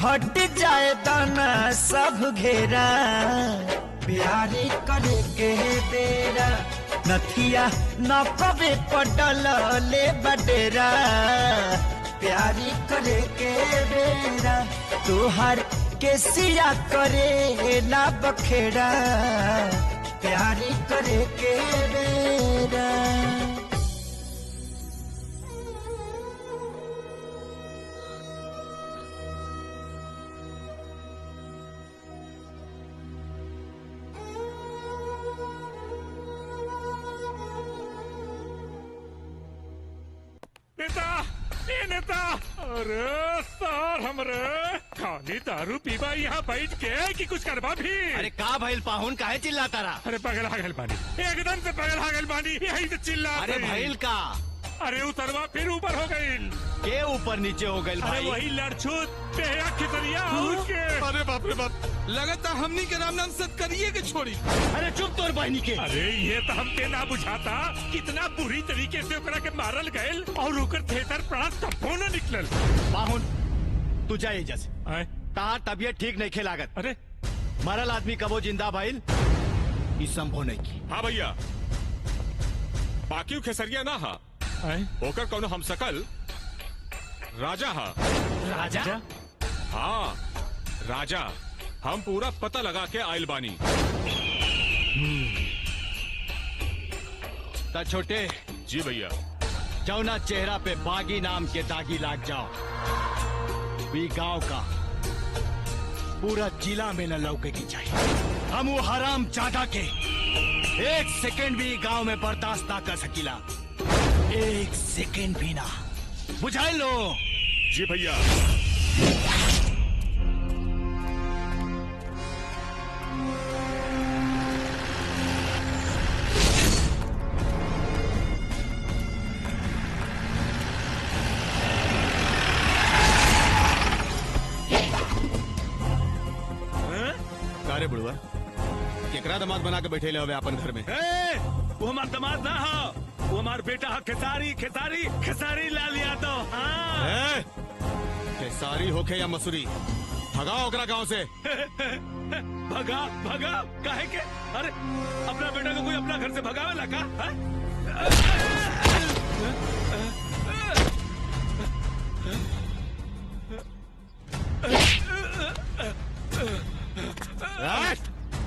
हट जाए दाना सब घेरा प्यारी करे के बेरा नथिया न कभी पडल ले बडेरा प्यारी करे के बेरा तुहार के सिया करे ना बखेड़ा प्यारी करे के बेरा नेता ए नेता अरे सर हमरे खाली दारू पीबा यहाँ बैठ के कि कुछ करबा भी अरे का भइल पाहुन काहे चिल्लाता रहा अरे पगल हागल बानी एकदम से पगल हागल बानी यही से चिल्ला अरे भइल का अरे उतरवा फिर ऊपर हो गई के ऊपर नीचे हो गई अरे भाई वही लड़छूत बेहया खितरिया उसके अरे बाप रे बाप लगता हमनी के राम नाम सत करिए के छोड़ी अरे चुप तोर बहनी के अरे ये तो हमके ना बुझाता कितना बुरी तरीके से ओकरा के मारल गयल और ओकर थेतर प्राण तब्बो न निकलल पाहुन तू जा एजा से तार तबियत ठीक नहीं खे लागत अरे मरल आदमी कबो जिंदा भइल ई संभव नहीं की हाँ भैया बाकी खेसरिया ना हा ओकर कौनो हम सकल राजा हा राजा हाँ राजा हम पूरा पता लगा के आयल बानी ता छोटे जी भैया जौना चेहरा पे बागी नाम के दागी लाग जाओ भी गांव का पूरा जिला में न लौके की चाहिए हम वो हराम चाटा के एक सेकंड भी गांव में बर्दाश्त ना कर सकीला एक सेकंड भी ना बुझाई लो जी भैया केकरा दामाद बना के बैठे ले हवे अपन घर में। वो हमार दामाद ना हो, वो हमार बेटा है खेसारी खेसारी खेसारी लाल यादव। हाँ। खेसारी होके या मसूरी, भगाओ ओकरा गांव से। भगा भगा काहे के? अरे अपना बेटा को कोई अपना घर से भगावे ला का?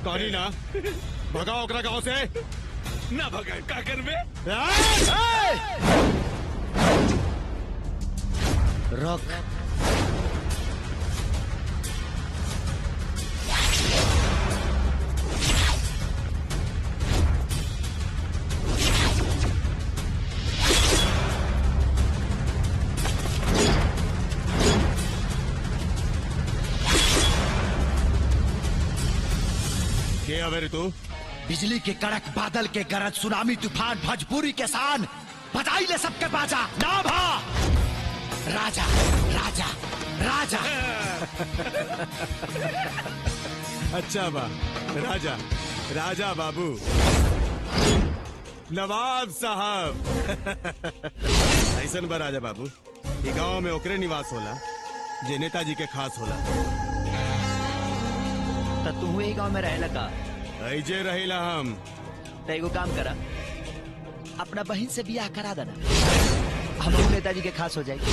कहानी ना भगाओ ओकरा गांव से। ना भगा का कर में? रोक। के अवेरी तू? बिजली के कड़क, बादल के गरज, सुनामी तूफान, भोजपुरी के शान, बधाई ले सबके बाजा। नाम हा राजा राजा राजा। अच्छा बा, राजा राजा बाबू, नवाब साहब। ऐसन बा राजा बाबू, ये गांव में ओकरे निवास होला जे नेताजी के खास होला। तो तू यही गांव में रहेला का? ऐजे रहिला हम। तो एगो काम करा, अपना बहन से बियाह करा देना, हम नेताजी के खास हो जाएगी।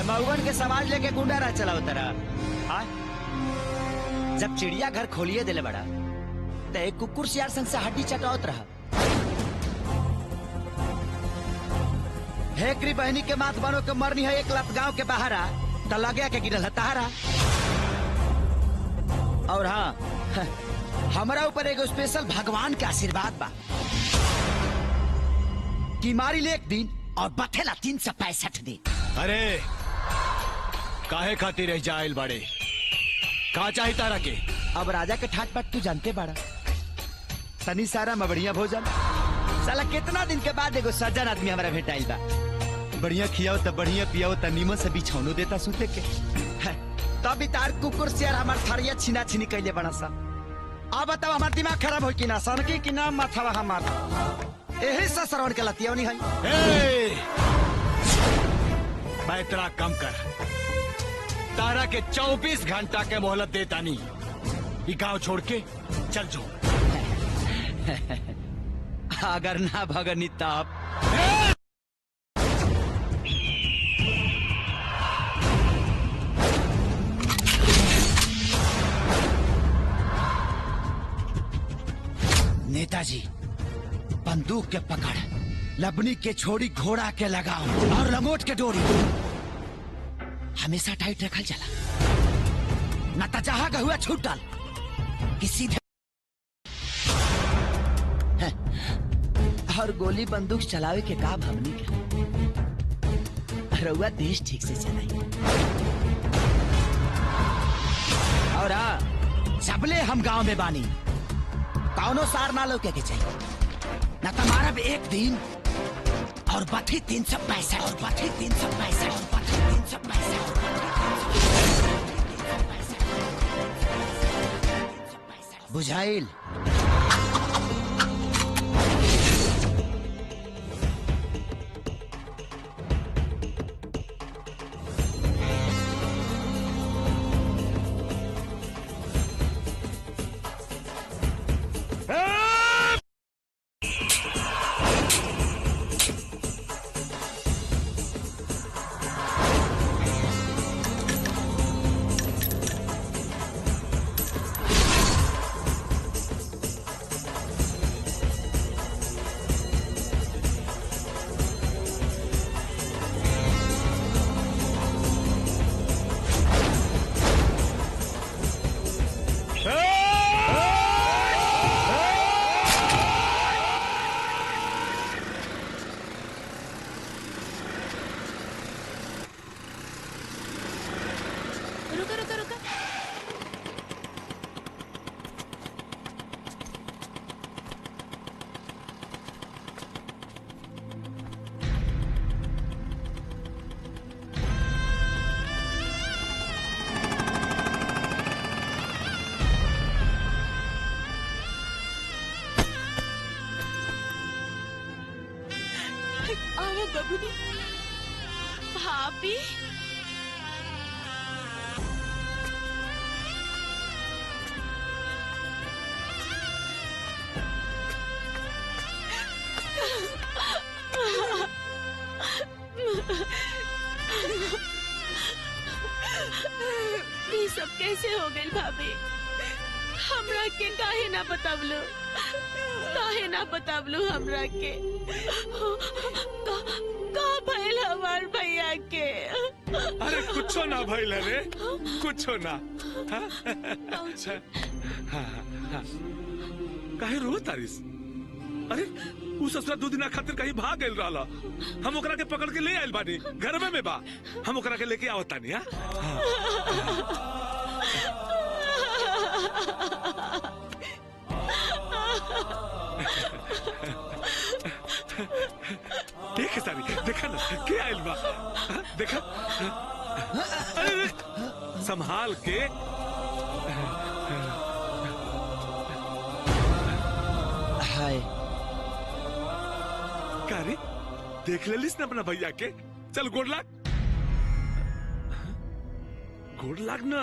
मऊगन के समाज लेके गुंडा राज चला उतरा। जब चिड़िया घर खोलिए दिले बड़ा तो एक कुकुर सियार संग से हड्डी चटावत रहा। हेकरी बहनी के मात बनो के मरनी है एक लत गांव के बाहर आ तो लगे के गिरल तारा। और हाँ, हमारा ऊपर एगो स्पेशल भगवान के आशीर्वाद बा कि मारी ले एक दिन और बथेला 365 दिन। अरे काहे खातिर रह जाइल बाड़े, का चाही तारा के? अब राजा के ठाट बाट तू जानते बाड़ा, तनी सारा मबड़िया भोजन। साला कितना दिन के बाद एगो सज्जन आदमी हमारा भेटाइल बा। बढ़िया खियाओ त बढ़िया पियाओ त नीमन से बिछौनो देता सुते के। तब तार कुकुर सियार हमार थरिया छीना छीनी कैले बड़ा सा। अब बताओ हमार दिमाग खराब हो कि ना, सनकी कि ना माथावा हमार यही से श्रवण के लतिया नहीं है। पैतरा कम कर, तारा के 24 घंटा के मोहलत देता नहीं, ये गांव छोड़ के चल जाओ। अगर ना भगनी तब नेताजी बंदूक के पकड़, लबनी के छोड़ी घोड़ा के लगाओ और लंगोट के डोरी हमेशा टाइट रखल चला, न तो जहां का हुआ छूटल कि सीधे। और गोली बंदूक चलावे के काम हमनी के रउआ देश ठीक से चलाई। और हाँ, सबले हम गांव में बानी, कौनो सार ना लोके के चाहिए, न तुम्हारा भी एक दिन और बथी 365 और बथी 365 और बथी 365 और बुझाइल। आओ बबुनी। भाभी ये सब कैसे हो गई भाभी? हमरा के काहे ना बतावलो? काहे ना बतावलो हमरा के? का भइल हमार भैया के? अरे कुछो ना भइल रे, कुछो ना। काहे रो तारिस? अरे उ ससुरा 2 दिन खातिर कहीं भाग गइल रहला। हम ओकरा के पकड़ के ले आइल बानी, घर में बा। हम ओकरा के लेके आवत तानी। देख सारी, देखा ना के आइल बा, देखा। अरे संभाल के। हाय कारी देख लेलिस ना अपना भैया के? चल गोड़ लाग, गोड़ लाग ना।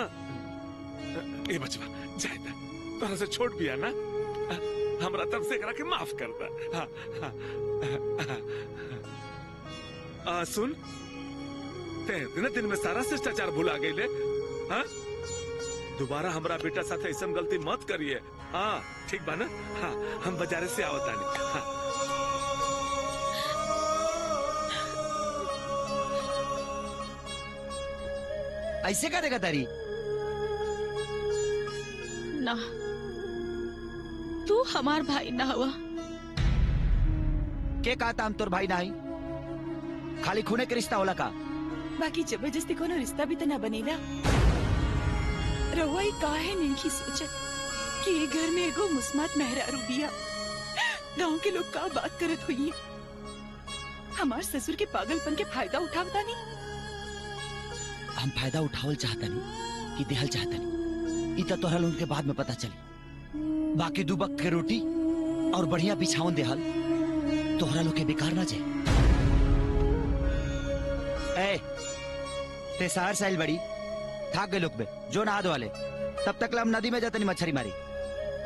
ए बचवा जाए ना, तोरा से छोट बिया ना, हमरा तरफ से एकरा के माफ कर दा। सुन, ते दिन में सारा शिष्टाचार भुला गईले। हाँ, दोबारा हमरा बेटा साथ ऐसा गलती मत करिए। हाँ ठीक बा ना? हाँ हम बाजारे से आवतानी। हाँ ऐसे करेगा तारी? ना, तू हमार भाई ना हुआ। के कहता हम तोर भाई ना ही? खाली खूने के रिश्ता होला का? बाकी जबरदस्ती कोनो रिश्ता भी तो ना बनेला। रहुआ काहे नहीं सोचत कि ये घर में एगो मुस्मात मेहरारू बिया। गांव के लोग का बात करत हुई? हमार ससुर के पागलपन के फायदा उठावता नहीं। हम फायदा उठावल चाहता नहीं कि देहल चाहता नहीं, इतना तोहरा लोगन के बाद में पता चली। बाकी 2 वक्त के रोटी और बढ़िया बिछावन देहल तोहरा लोग के बेकार ना जाए। ए, ते शहर साइल बड़ी थाक गए लोग में जो नहा वाले, तब तक हम नदी में जाते नहीं मछली मारी।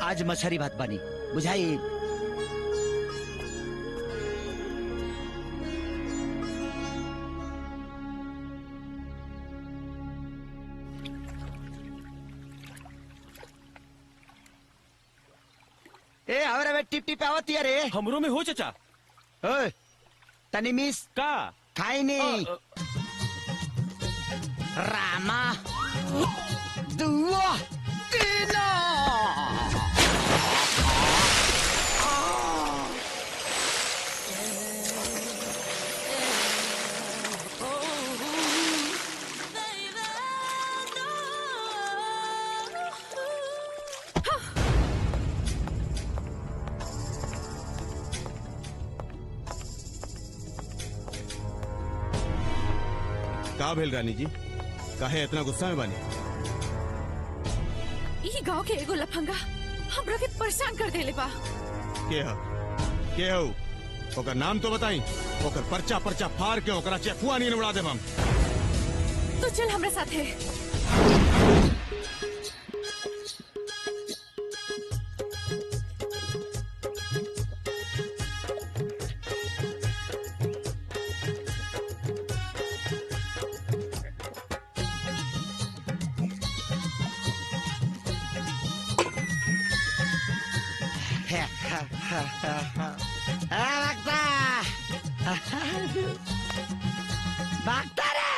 आज मछली भात बनी, बुझाई? ए हमारा वे टिप टिप आवत रे। हमरो में हो चाचा। ओए तनी मिस का खाई नहीं। रामा दुआ तीना। का भेल रानी जी? काहे इतना गुस्सा में बानी? ई गांव के एगो लफंगा हमरा के परेशान कर देले बा। के हो? ओकर नाम तो बताई, ओकर पर्चा पर्चा फाड़ के ओकरा चेफुआ नहीं उड़ा देब हम। तो चल हमरा साथे। भागता रे।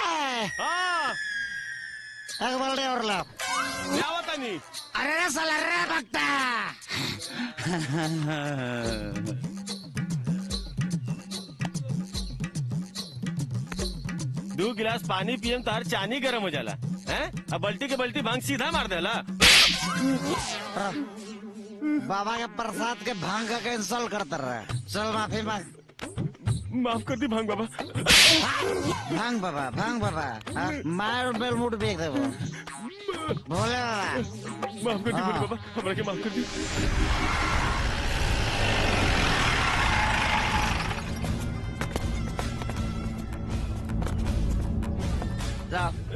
बोल रहे और लोग क्या होता नहीं? अरे रे साला रे भागता। 2 गिलास पानी पियम तार चानी गरम हो जाला हैं? अब बल्टी के बल्टी भांग सीधा मार देला। बाबा के प्रसाद के भांग का कैंसल करता रहा। चल माफी मांग। माफ कर दी भांग बाबा। भांग बाबा, भांग बाबा। मार बेल मुड़ बेच दे वो। भोले बाबा माफ कर दी भोले बाबा, हमरा के माफ कर दी।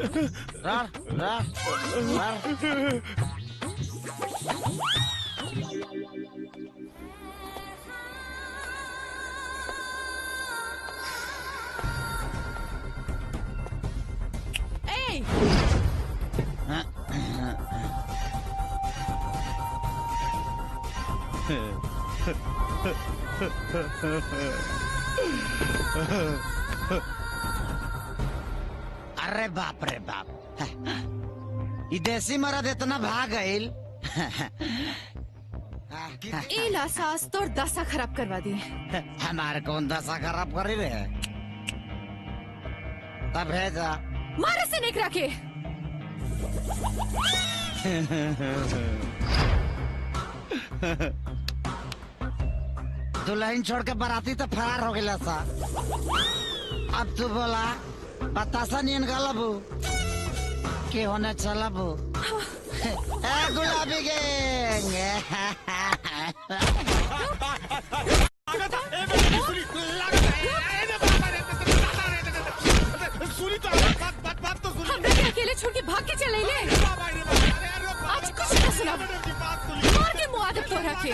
ए, अरे बाप रे बाप, ये देसी मर्द इतना भाग गईल। इला सास तोर दशा खराब करवा दी। हमारे कौन दशा खराब करी रे? तब भेजा मारे से निकरा के। दुल्हन छोड़ के बाराती तो फरार हो गया सा। अब तू बोला बतासा नहीं गलबू के होने चलबू। गुलाबी गैंग। हमने के अकेले छोड़ के भाग के चले ले। आज कुछ न सुना। मार के मुँह आदम तो रखे।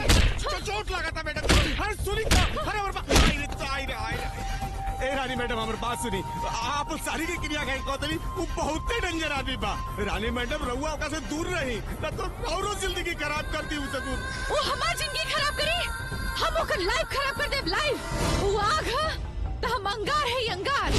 चोट लगा था मैडम। अरे सुनी तो, अरे ए रानी मैडम हमारे बात सुनी। आप सारी की क्रिया कहीं कोतली वो बहुत डेंजर आदमी बा। रानी मैडम रहुआ ओका से दूर रही ना तो औरो जिंदगी खराब करती उसे दूर। वो हमारी जिंदगी खराब करी, हम ओकर लाइफ खराब कर दे। लाइफ वो आग है तो हम अंगार है अंगार।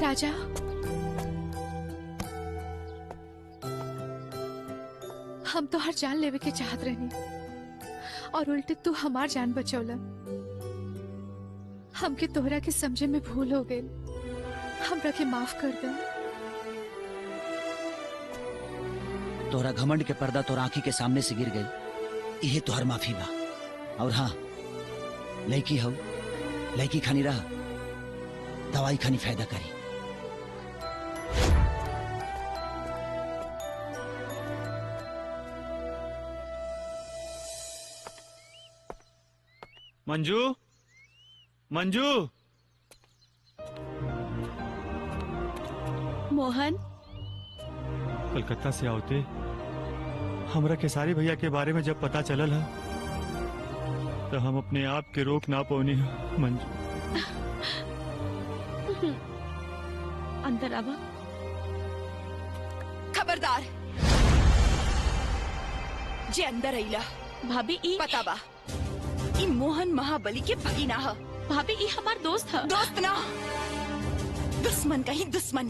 राजा, हम तो हर जान लेवे के चाहत रहनी और उल्टे तू हमार जान बचौला। हमके तोहरा के समझे में भूल हो गई, हमरा के माफ कर दे। तोहरा घमंड के पर्दा तोर आंखी के सामने से गिर गई, यही तोहर माफी बा। और हाँ, लड़की हो, लड़की खानी रहा, दवाई खानी फायदा करी। मंजू, मंजू। मोहन, कलकत्ता से आओते हमरा खेसारी भैया के बारे में जब पता चलल है तो हम अपने आप के रोक ना पौनी है। मंजू, अंदर आवा। खबरदार, जे अंदर आइला। भाभी ई पता बा, ई मोहन महाबली के भगीना है। भाभी ई हमार दोस्त है। दोस्त ना, दुश्मन का ही दुश्मन।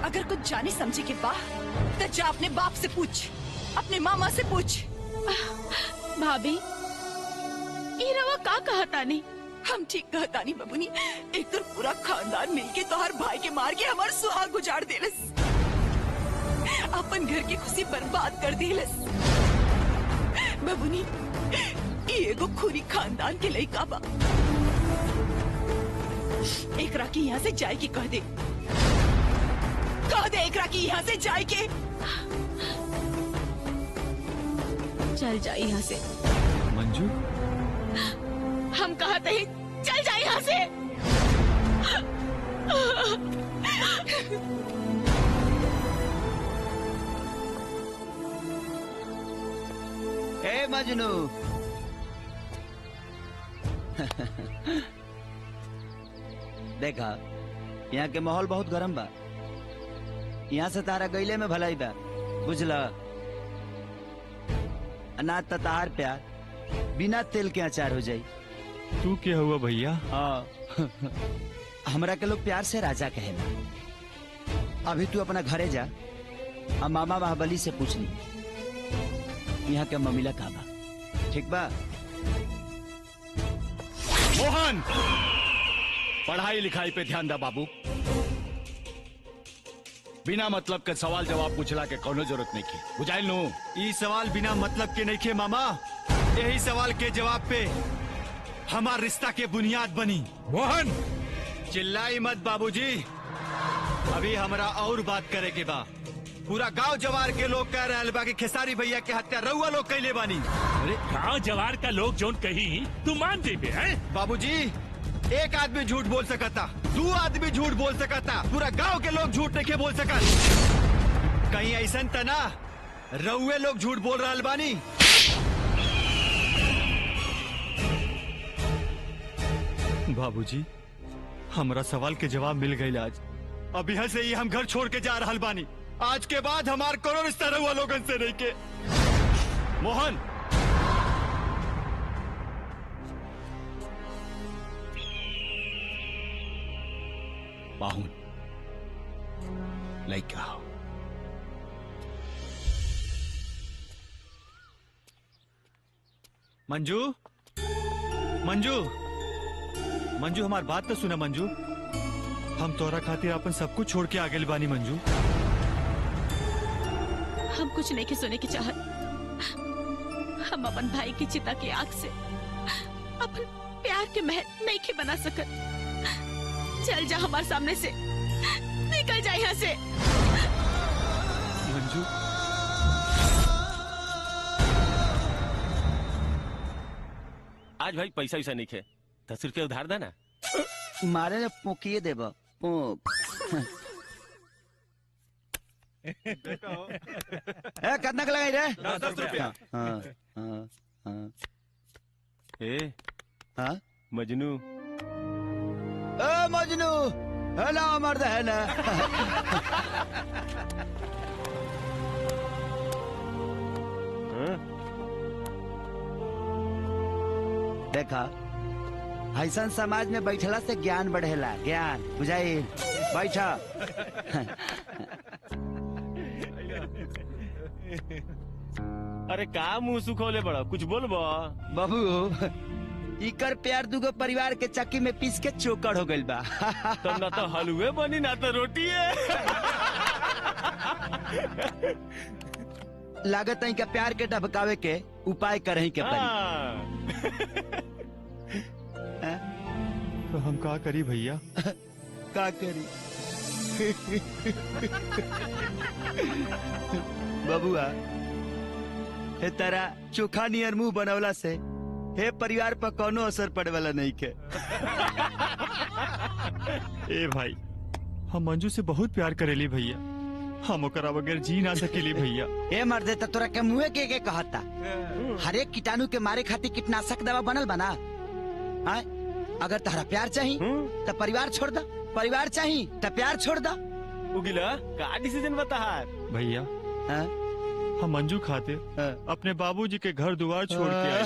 अगर कुछ जाने समझे के बा तो जा अपने बाप से पूछ, अपने मामा से पूछ। भाभी ई रवा का कहतानी? हम ठीक कहतानी बबुनी। एक तो पूरा खानदान मिलके तोहर भाई के मार के हमार सुहाग उजाड़ देलस, अपन घर की खुशी बर्बाद कर देलस। बबुनी ई एगो खूनी खानदान के लइका बा। एकरा की यहाँ से जाए की कह दे, कह दे एकरा की यहाँ से जाए के। चल जा यहाँ से। मंजू हम कहते ही चल जा यहाँ से। ए मजनू देखा यहाँ के माहौल बहुत गरम बा। यहाँ से तारा गईले में भलाई बा, बुझला? अनाज त तार प्यार बिना तेल के अचार हो जाई। तू क्या हुआ भैया? हाँ हमरा के लोग प्यार से राजा कहेला। अभी तू अपना घरे जा, हम मामा महाबली से पूछ ली यहाँ के ममिला का बा, ठीक बा? मोहन, पढ़ाई लिखाई पे ध्यान दा बाबू। बिना मतलब के सवाल जवाब पूछला के कोनो जरूरत नहीं की, बुझाइल नु? ई सवाल बिना मतलब के नहीं खे मामा। यही सवाल के जवाब पे हमार रिश्ता के बुनियाद बनी। मोहन चिल्लाई मत बाबूजी, अभी हमरा और बात करे के बा। पूरा गांव जवार के लोग कह रहे बा कि खेसारी भैया के हत्या रउआ लोग कैले बानी। अरे गाँव जवार का लोग जोन कही तू मान जेबे हैं? बाबूजी एक आदमी झूठ बोल सकता, दो आदमी झूठ बोल सकता, पूरा गांव के लोग झूठ नहीं बोल सकत। कहीं ऐसा तना रउए लोग झूठ बोल रहा बानी। बाबूजी हमरा सवाल के जवाब मिल गई आज। अब यहाँ से ही हम घर छोड़ के जा रहा बानी। आज के बाद हमार कोनो रिश्ता रउआ लोगन से नहीं के। मोहन बाहुन लइका हो। मंजू मंजू मंजू हमार बात तो सुना मंजू। हम तोरा खातिर अपन सब कुछ छोड़ के आगे बानी मंजू। हम कुछ नहीं के सुने की चाहत। हम अपन भाई की चिता की आग से अपन प्यार के महल नहीं के बना सकत। चल जा हमारे सामने से, निकल जा यहाँ से। मंजू आज भाई पैसा वैसा नहीं खे, 10 रुपया उधार देना। मारे ने पोकिए देबा पोक। कितना का लगाई रे? 10 रुपया। हाँ हाँ हाँ। ए हाँ मजनू। ए मजनू है ना, मर्द है ना। देखा ऐसा समाज में बैठला से ज्ञान बढ़ेला, ज्ञान बुझाई। बैठा। अरे का मुंह सुखोले बड़ा, कुछ बोलबो? बाबू इकर प्यार दुगो परिवार के चक्की में पीस के चोकर हो गइल बा। तो ना तो हलवे बनी ना तो रोटी है। लागत है का प्यार के ढबकावे के उपाय करही के पड़ी। तो हम का करी भैया? का करी? बबुआ हे तारा चोखा नियर मुंह बनवला से हे परिवार पर कोनो असर पड़े वाला नहीं के। ए भाई हम मंजू से बहुत प्यार करेली भैया, हम ओकरा बगैर जी ना सकेली भैया। ए मर्दे त तोरा के मुंहे के कहता हर एक कीटाणु के मारे खातिर कीटनाशक दवा बनल बना। आय अगर तहरा प्यार चाहिए तो परिवार छोड़ दा, परिवार चाहिए तो प्यार छोड़ दा। उगिला का डिसीजन बता भैया? हम मंजू खातिर अपने बाबूजी के घर द्वार छोड़ के आए।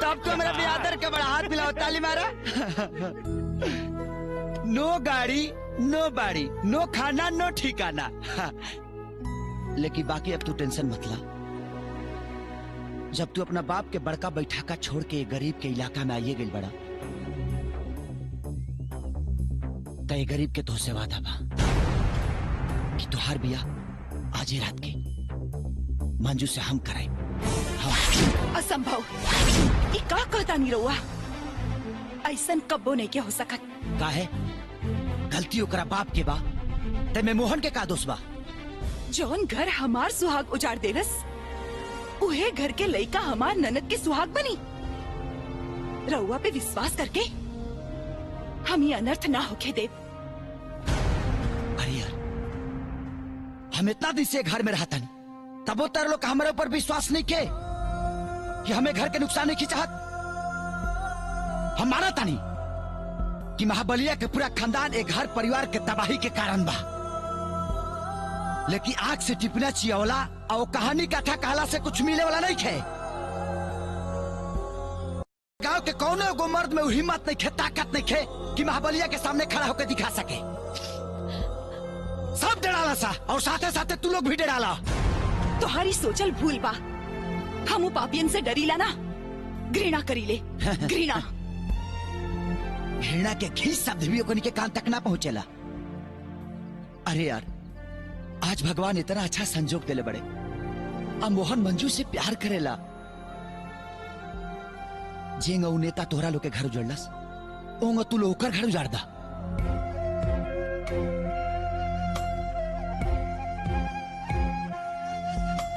तब तो मेरा बियादर के बड़ा हाथ मिलाओ, ताली मारा। नो गाड़ी, नो बाड़ी, नो खाना, नो ठिकाना। लेकिन बाकी अब तू टेंशन मत ला। जब तू अपना बाप के बड़का बैठाका छोड़ के गरीब के इलाका में आइए गई बड़ा, तो ये गरीब के तो से वादा बा कि तुहार बिया आज ही रात के मंजू से हम कराए। असंभव। ये का कहता नहीं रहुआ, ऐसन कब्बो नहीं के हो सकत। का है गलती ओकरा बाप के बा, ते में मोहन के का दोष बा? जौन घर हमार सुहाग उजाड़ देलस, उहे घर के लइका हमार ननद के सुहाग बनी। रहुआ पे विश्वास करके हम ये अनर्थ ना होके देव। अरे यार, हम इतना दिन से घर में रहता नहीं, तब वो तार लोग हमारे ऊपर विश्वास नहीं के कि हमें घर के नुकसान नहीं की चाहत। हम माना था नहीं कि महाबलिया के पूरा खानदान एक घर परिवार के तबाही के कारण बा, लेकिन आग से टिपना चियवला और कहानी कथा कहला से कुछ मिले वाला नहीं खे। गांव के कौने एगो मर्द में हिम्मत नहीं खे, ताकत नहीं खे कि महाबलिया के सामने खड़ा होकर दिखा सके। सब डराला सा, और साथे साथे तू लोग भी डराला। तुम्हारी सोचल भूल बा। हम पापियन से डरीला ना, घृणा करीले। घृणा घृणा के घी शब्द भी ओकनी के कान तक ना पहुंचेला। अरे यार, आज भगवान इतना अच्छा संजोग देले बड़े, अब मोहन मंजू से प्यार करेला। जेंगा उ नेता तोहरा लोग के घर उजड़लस, ओंगा तू लोग घर उजाड़ दा।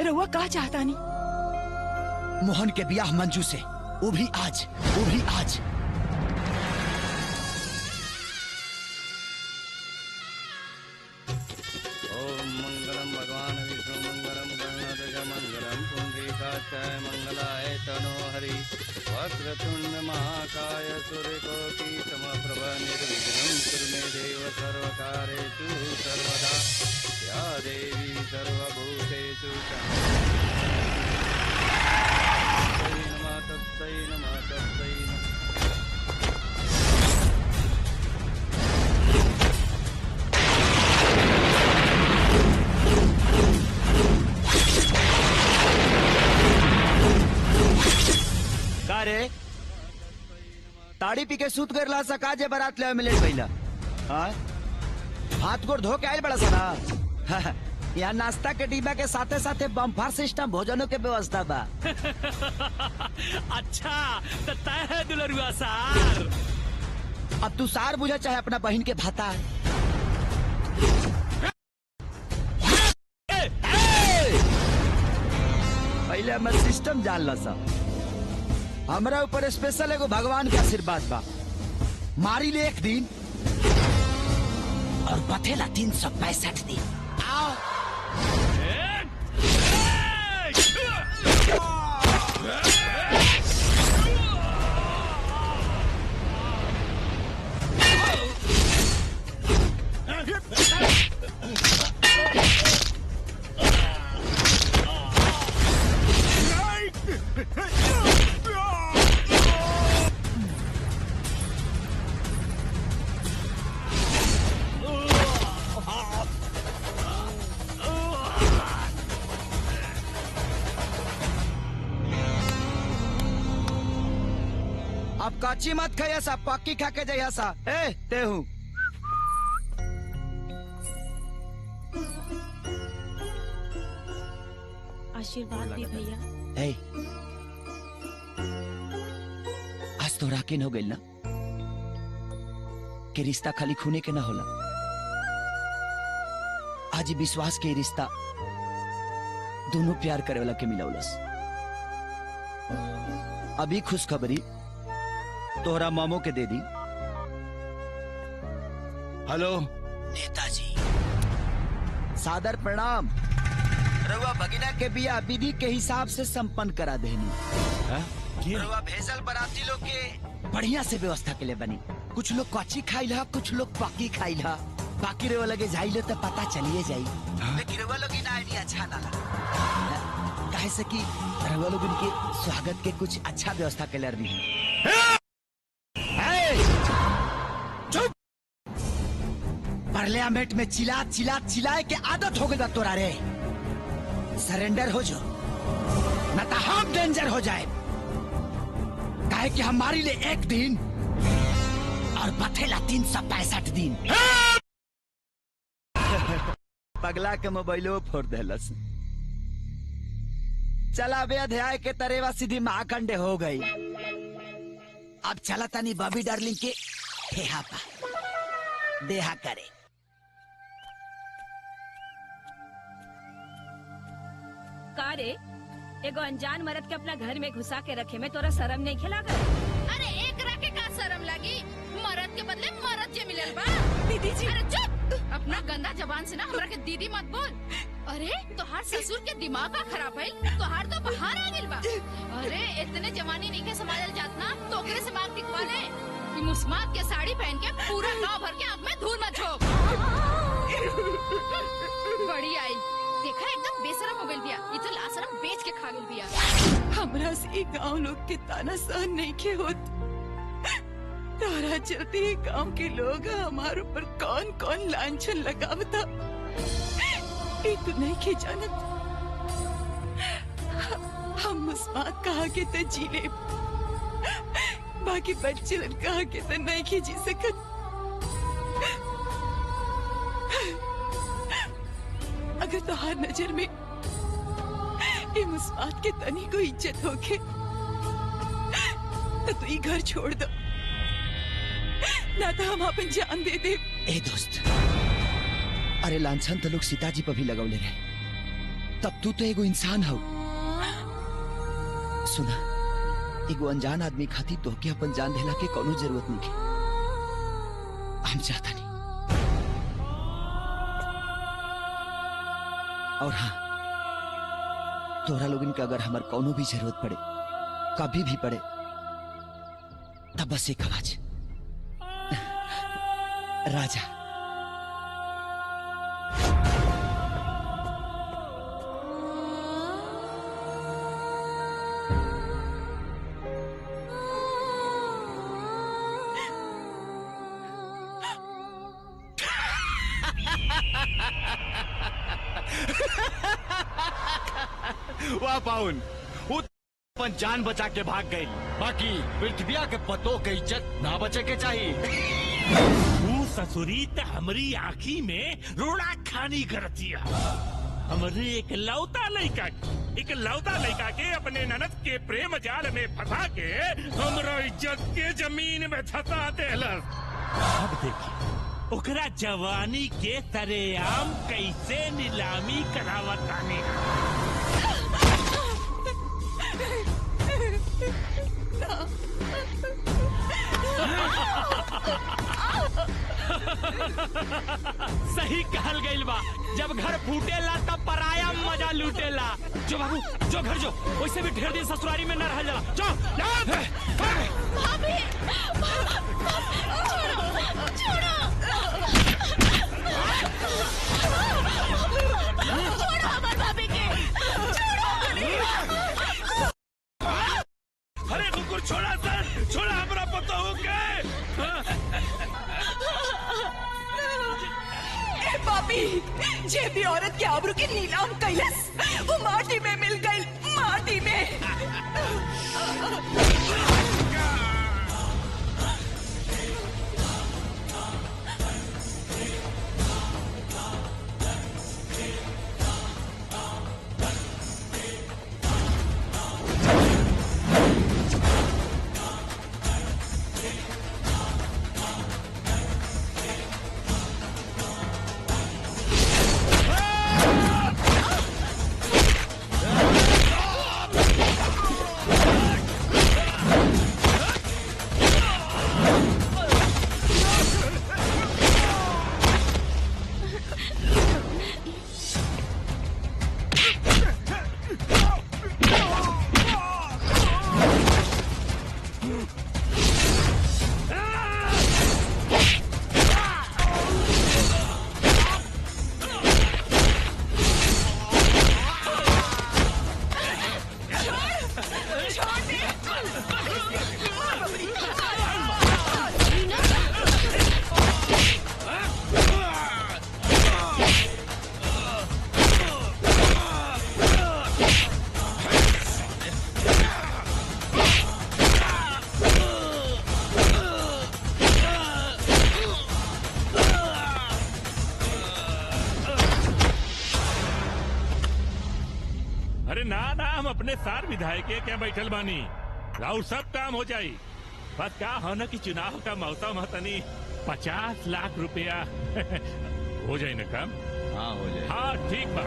रहुआ का चाहता नहीं? मोहन के ब्याह मंजू से, वो भी आज, वो भी आज। ओम मंगलम भगवान विष्णु मंगलम गणनाथ मंगलम पुंडरीकाक्षाय मंगलाय तनो हरि वक्रतुंड महाकाय सूर्यकोटि समप्रभ निर्विघ्नं कुरु मे देव सर्वकार्येषु सर्वदा या देवी सर्वभूतेषु तस्मै नमः तस्मै नमः। का रे ताड़ी पी के सूत कर ला सका जे बारात ले मिले पहिला। हाँ? हाथ गोड़ धो के आयल बड़ा सारा। यहाँ नाश्ता के डिब्बा के साथे साथे बम्फर सिस्टम भोजनों के व्यवस्था बा। अच्छा तो तय है दुलरुआ सार। अब तू सार बुझा चाहे अपना बहन के भाता। पहले हमारे सिस्टम जान ला सा, हमारा ऊपर स्पेशल एगो भगवान का आशीर्वाद बा। मारी ले एक दिन और बथेला 365 दिन। आओ अब काची मत खाया सा, पक्की खा के जाया सा। ए ते हूँ आशीर्वाद दे भैया। ए, आज तो राकिन हो गई ना कि रिश्ता खाली खूने के ना होला। आज ही विश्वास के रिश्ता दोनों प्यार करे वाला के मिलावलस। अभी खुशखबरी तोहरा मामो के दे दी। हेलो नेताजी, सादर प्रणाम। रउआ भगिना के बिया विधि के हिसाब से संपन्न करा देनी। रउआ भेजल बराती लोग के बढ़िया से व्यवस्था के लिए बनी। कुछ लोग कच्ची खाइल हा, कुछ लोग पक्की खाइल हा। बाकी रउआ लगे जाइले तो पता चलिए जाई। लेकिन रउआ लोग ना आइडिया अच्छा ना लगा। काहे से कि रहुआ लोग उनके स्वागत के कुछ अच्छा व्यवस्था कर रही चुप। पार्लियामेंट में चिल्लाए के आदत हो गई बा तोरा रे। सरेंडर हो जो न तो हम डेंजर हो जाए। काहे कि हमारे लिए एक दिन और बथेला 365 दिन। पगला के मोबाइलो फोड़ देलस। चला बे अध्याय के तरेवा सीधी महाखंडे हो गई। अब चला तनी बॉबी डार्लिंग के हेहा पा देहा करे। का रे एगो अनजान मर्द के अपना घर में घुसा के रखे में तोरा शर्म नहीं खिला कर? अरे एक रखे का शर्म लगी। मरद के बदले मरद जे मिलल बा। दीदी जी अरे चुप। अपना गंदा जबान से ना हमरा के दीदी मत बोल। अरे तोहार ससुर के दिमाग का खराब है। तोहार तो बाहर आ गेल बा। अरे इतने जवानी नहीं के संभालल जात ना तो ओकरे से मांग टिकवा ले। ई मुस्मात के साड़ी पहन के पूरा गांव भर के आंख में धूल मत झोंक। बड़ी आई देखा एकदम बेशरम हो गइल बिया। ई तो लाशरम बेच के खा गेल बिया। हमरा से गांव लोग के ताना सहन नहीं के होत। तारा चलते ही गांव के लोग हमारे ऊपर कौन कौन लांछन लगावता ये तो नहीं के जानत। हम मुस्मात कहा के तो जी ले बाकी बच्चे कहा के तो नहीं के जी सकत। अगर तोहार नजर में ये मुस्मात के तनी को इज्जत होके तो तू ये घर छोड़ दो ना तो हम अपन जान दे दे। ए दोस्त अरे लांछन तो लोग सीताजी पर भी लगौले रहे। तब तू तो एगो इंसान हो। सुना एगो अनजान आदमी खातिर तो के अपन जान देला के कोनो जरूरत नहीं है। हम चाहता नहीं। और हाँ तोरा लोगन के अगर हमार कोनो भी जरूरत पड़े कभी भी पड़े तब बस एक आवाज राजा। वाह पाउन वो अपन जान बचा के भाग गई। बाकी पृथ्वी के पतों के इज्जत ना बचे के चाहिए। तू ससुरी त हमारी आँखी में रोड़ा खानी करतिया। हमारे एक लौता लड़का के अपने ननद के प्रेम जाल में फंसा के हमरा इज्जत के जमीन में धसा देलस। अब देखिए ओकरा जवानी के तरेआम कैसे नीलामी करावतानी। सही कहल गइल बा। जब घर फूटेला तब पराया मजा लूटेला। जो बाबू जो घर जो वैसे भी ढेर दिन ससुरारी में न रह जाला। जो भाभी छोड़ो हमारे भाभी के अरे कुकुर छोड़ा सर छोड़ा हमारा पता हो गए। पापी जे भी औरत के आबरू के नीलाम कैलस वो माटी में मिल गई। माटी में अरे ना ना, हम अपने सार विधायक के क्या बैठल बानी, राउर सब काम हो जाई। बस क्या हो न कि चुनाव का मौसम है, तनी 50 लाख रुपया हो जाए न काम। हाँ हो जाए। हाँ ठीक बा।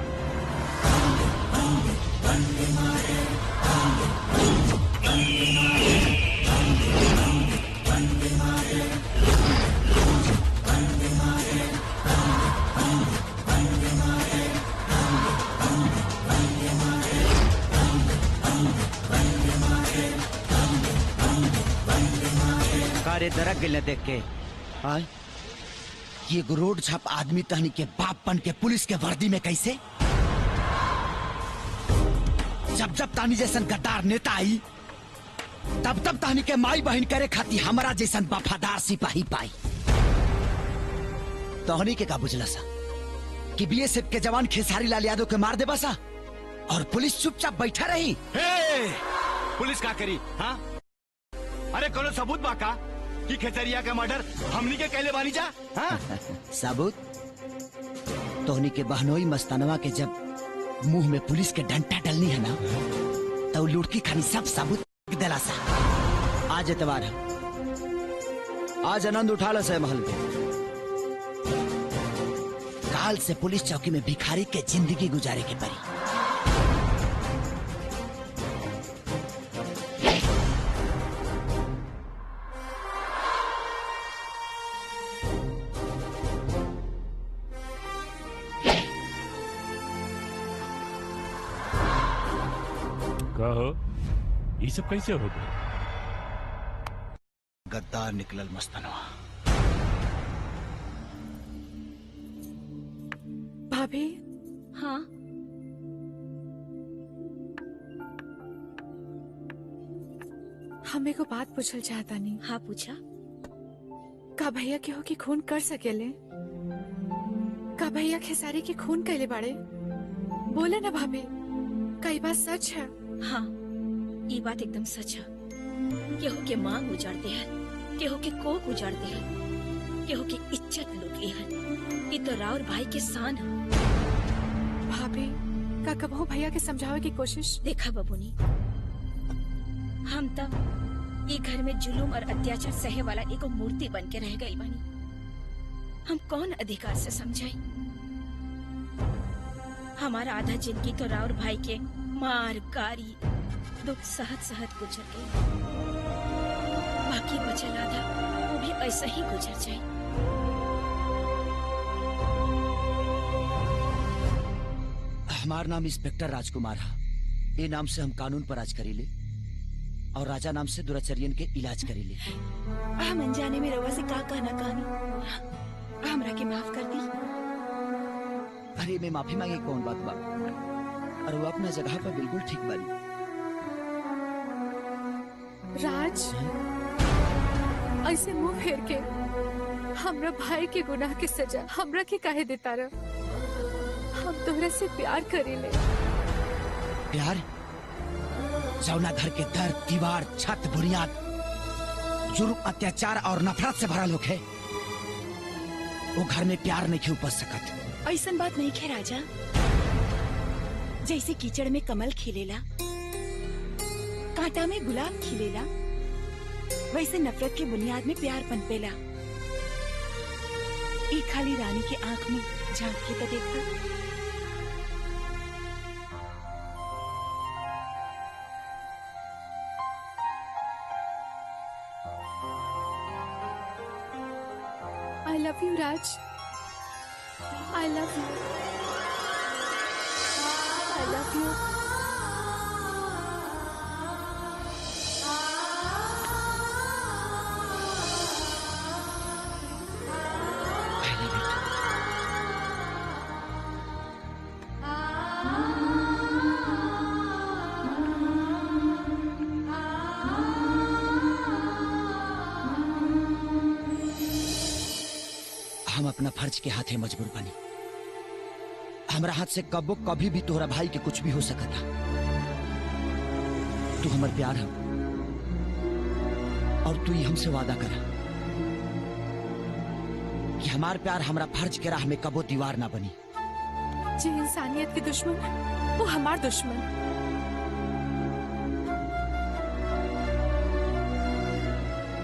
कारे दरक गिल देख के आय ये एगो रोड छाप आदमी तहनी के बाप बन के पुलिस के वर्दी में कैसे? जब जब तानी जैसन गद्दार नेता आई तब तब तानी के माई बहन करे खाती हमारा जैसन वफादार सिपाही पाई। तोहनी के का बुझला सा कि बीएसएफ के जवान खेसारी लाल यादव के मार दे बसा और पुलिस चुपचाप बैठा रही? पुलिस का करी? हाँ अरे कोनो सबूत बाका कि खेतरिया का मर्डर हमनी के कहले बानी जा? हाँ? सबूत? तोहनी के बहनोई मस्तानवा के जब मुंह में पुलिस के डंडा डलनी है ना तो लुटकी खानी सब सबूत दिला सा। आज एतवार है, आज आनंद उठा लो से महल के। काल से पुलिस चौकी में भिखारी के जिंदगी गुजारे के परी। कहो ये सब कैसे हो गए? गद्दार निकलल मस्तानवा। भाभी। हाँ हमें को बात पूछल चाहता नहीं। हाँ पूछा। का भैया केहू की खून कर सकेले? का भैया खेसारी की खून कैले बाड़े? बोले ना भाभी, कई बात सच है। हाँ ये बात एकदम सच है। केहू के मांग उजाड़ते हैं, केहू के कोख उजाड़ते हैं, केहू की इज्जत लूटली है। ये तो राउर भाई के शान है। भाभी का कबहू भैया के समझावे की कोशिश? देखा बबुनी, हम तब ये घर में जुलूम और अत्याचार सहे वाला एक मूर्ति बन के रह गई बानी। हम कौन अधिकार से समझाई? हमारा आधा जिंदगी तो राउर भाई के मार गारी दुख सहत सहत गुजर गई। बाकी बचल आधा वो भी ऐसा ही गुजर जाए। हमार नाम इंस्पेक्टर राजकुमार है। ये नाम से हम कानून पर राज करीले और राजा नाम से दुराचर्यन के इलाज करीले। हम अनजाने में रवा से का कहना कहानी, हमरा के माफ कर दी। अरे मैं माफी मांगे कौन बात बा? और वो अपना जगह पर बिल्कुल ठीक बानी। राज ऐसे मुंह फेर के हमरा भाई के गुनाह के सजा हमरा के काहे देता रह? हम तोहरा से प्यार करेले। प्यार? जौना घर के दर दीवार छत बुनियाद जुर्म अत्याचार और नफरत से भरा लोग है, वो घर में प्यार नहीं उपज सकत। ऐसन बात नहीं खे राजा। जैसे कीचड़ में कमल खिलेला, कांटा में गुलाब खिलेला, वैसे नफरत के बुनियाद में प्यार पनपेला। एक खाली रानी के आंख में झांक के तो देखता। I love you, Raj. I love you. I love you. हम अपना फर्ज के हाथे मजबूर बनी। हमरा हाथ से कबो कभी भी तोहरा भाई के कुछ भी हो सकता। तू हमार प्यार है और तू ही हमसे वादा करा कि हमार प्यार हमरा फर्ज के राह में कबो दीवार ना बनी। जी इंसानियत के दुश्मन वो हमार दुश्मन।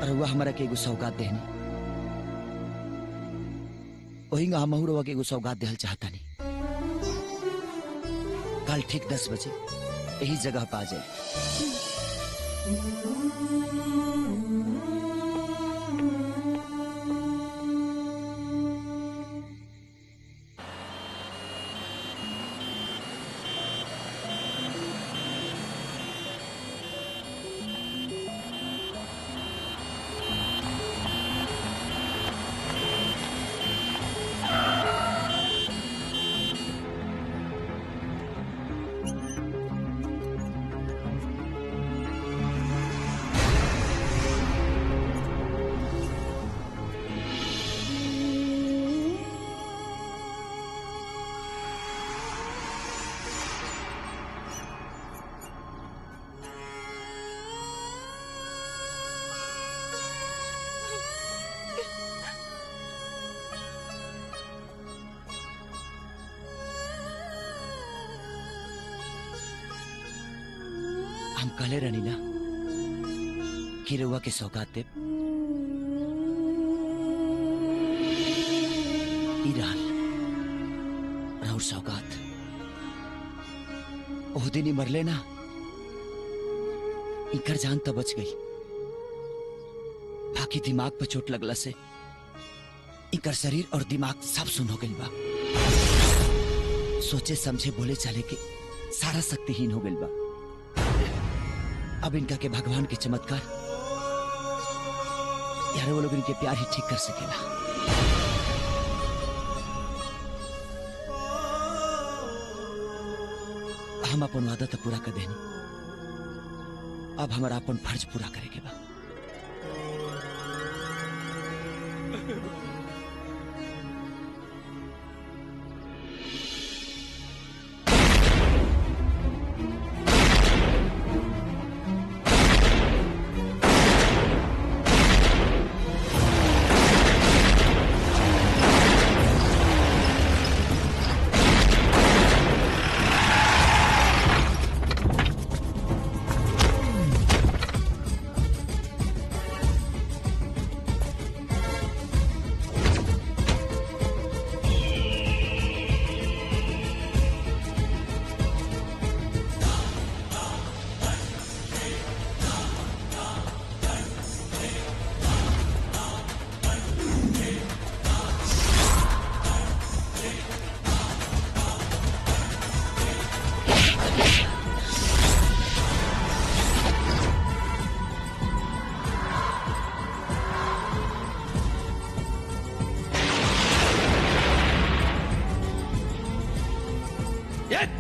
रउआ हमारा के एगो सौगात देहनी, वही हमहू रउआ के एगो सौगात देहल चाहता नहीं। कल ठीक 10 बजे यही जगह पे आ जाए। हम कहले रहनी ना कि रउआ के सौगात देब। ई रहल राउर सौगात। ओह दिन ही मरले ना, इकर जान तो बच गई, बाकी दिमाग पर चोट लगला से इकर शरीर और दिमाग सब सुन हो गइल बा। सोचे समझे बोले चाले के सारा शक्तिहीन हो गइल बा। अब इनका के भगवान के चमत्कार यार वो लोग इनके प्यार ही ठीक कर सकेला। हम अपन वादा तो पूरा कर देनी, अब हमारा अपन फर्ज पूरा करे के बा।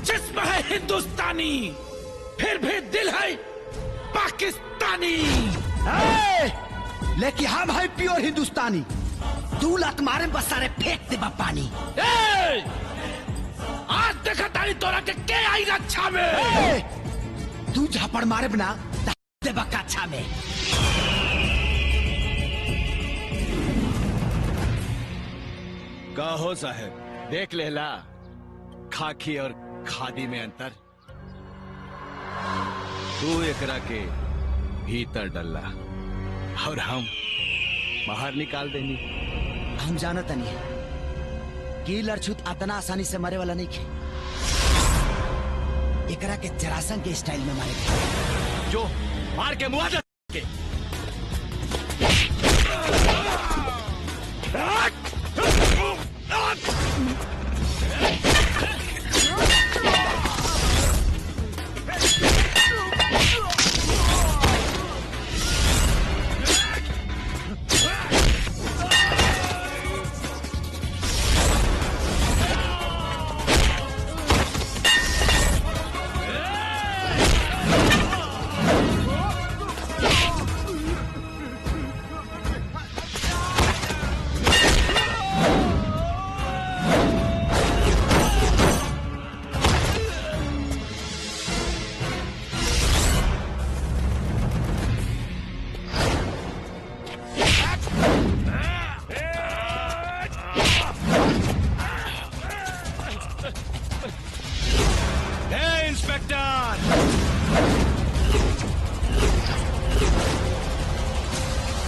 जिस्म है हिंदुस्तानी, फिर भी दिल है पाकिस्तानी। लेकिन हम है प्योर हिंदुस्तानी। तू लत मारे बस सारे फेंक दे पानी। आज देखा तारी तोरा के आई रक्षा में। तू झापड़ मारे बना दे कच्छा में। कहो साहब, देख लेला खाकी और खादी में अंतर। तू एकरा के भीतर डल्ला और हम बाहर निकाल देनी। हम जानत नहीं कि लड़छुत इतना आसानी से मरे वाला नहीं खे। एकरा के जरासंध के स्टाइल में मारे जो मार के मुआ के। इंस्पेक्टर,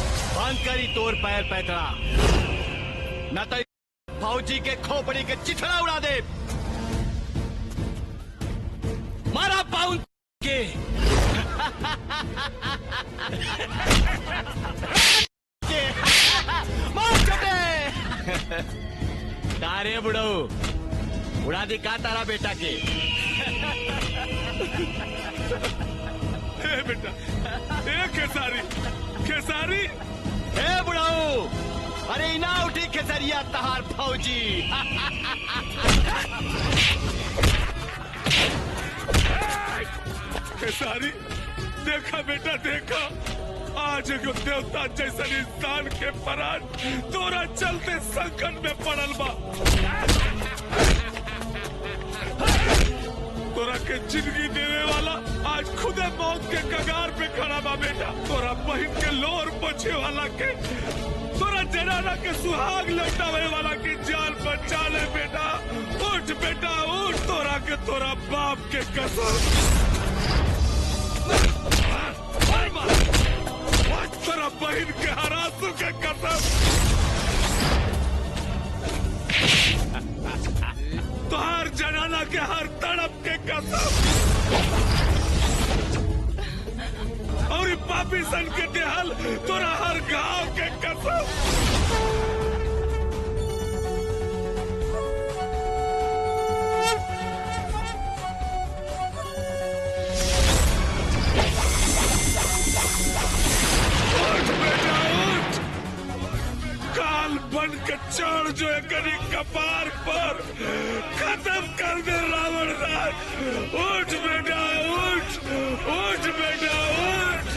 1 बंद करी तोर पैर पैतरा, न तो फौजी के खोपड़ी के चिथड़ा उड़ा दे। मारा पाउन के मार चटे तारे बुढ़ऊ उड़ा दी का तारा बेटा के। ए बेटा, ए खेसारी, खेसारी, ए बुढ़ऊ, अरे इना उठी खेसरिया तहार फौजी। खेसारी, देखा बेटा देखा, आज एगो देवता जैसा इंसान के प्राण तोरा चलते संकट में पड़ल बा। तोरा के जिंदगी देने वाला आज खुदे मौत के कगार पे खड़ा बा बेटा। तोरा बहन के लोर बचे वाला के, तोरा जनाना के सुहाग लौटावे वाला की जान बचा ले बेटा। उठ बेटा उठ, तोरा के तोरा बाप के कसम। तोरा बहन के हरासू के कसम। तोहार जनाना के हर तड़प के कसम। और ई पापी सन के देहल तोरा हर गांव के कसम। काल बन के चढ़ जो एकरी कपार पर, खत्म कर दे रावण राज। उठ बेटा उठ, उठ बेटा उठ।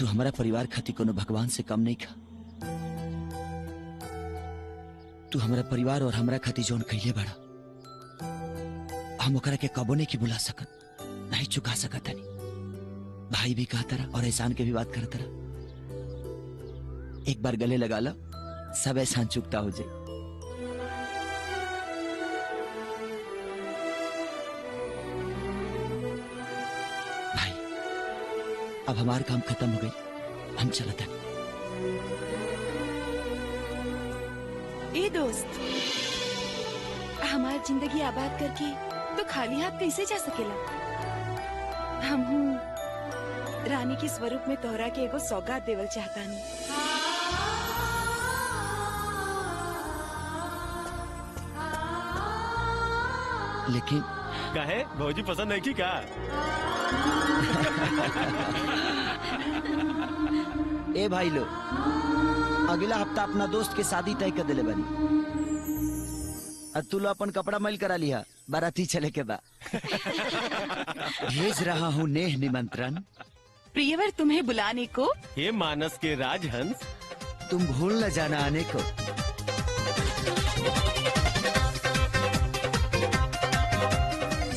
तू हमारा परिवार खातिर कोनो भगवान से कम नहीं खा। तू हमारा परिवार और हमरा खातिर जौन कइले बड़ा, हम ओकरा के कबो नहीं की बुला सकत, नहीं चुका सकत हनी। भाई भी कहा तरह और एहसान के भी बात कर तरह। एक बार गले लगा लो, सब एहसान चुकता हो जाए। भाई अब हमार काम खत्म हो गई, हम चलते हैं। ए दोस्त, हमार जिंदगी आबाद करके तो खाली हाथ कैसे जा सकेला। हम रानी के स्वरूप में तोहरा के एगो सौगात देवल चाहतानी। लेकिन काहे भौजी पसंद है की का? ए भाई लो, अगला हफ्ता अपना दोस्त के शादी तय कर दिले बनी। और तू लो अपन कपड़ा मैल करा लिया, बाराती चले के बा। भेज रहा हूँ नेह निमंत्रण, प्रियवर तुम्हें बुलाने को। हे मानस के राजहंस, तुम भूल न जाना आने को।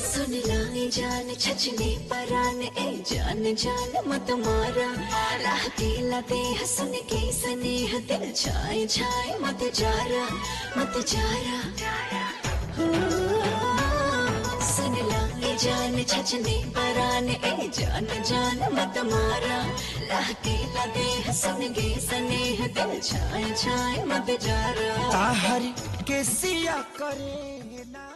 सुन लाए जान छचने परान ए जान जान मत मारा राह दिला दे हसन के स्नेह दिल छाए छाए मत जारा सुन लाए जान छचने परान ए जान जान मत मारा राह दिला दे हसन के स्नेह दिल छाए छाए मत जारा ताहर के सिया करे ना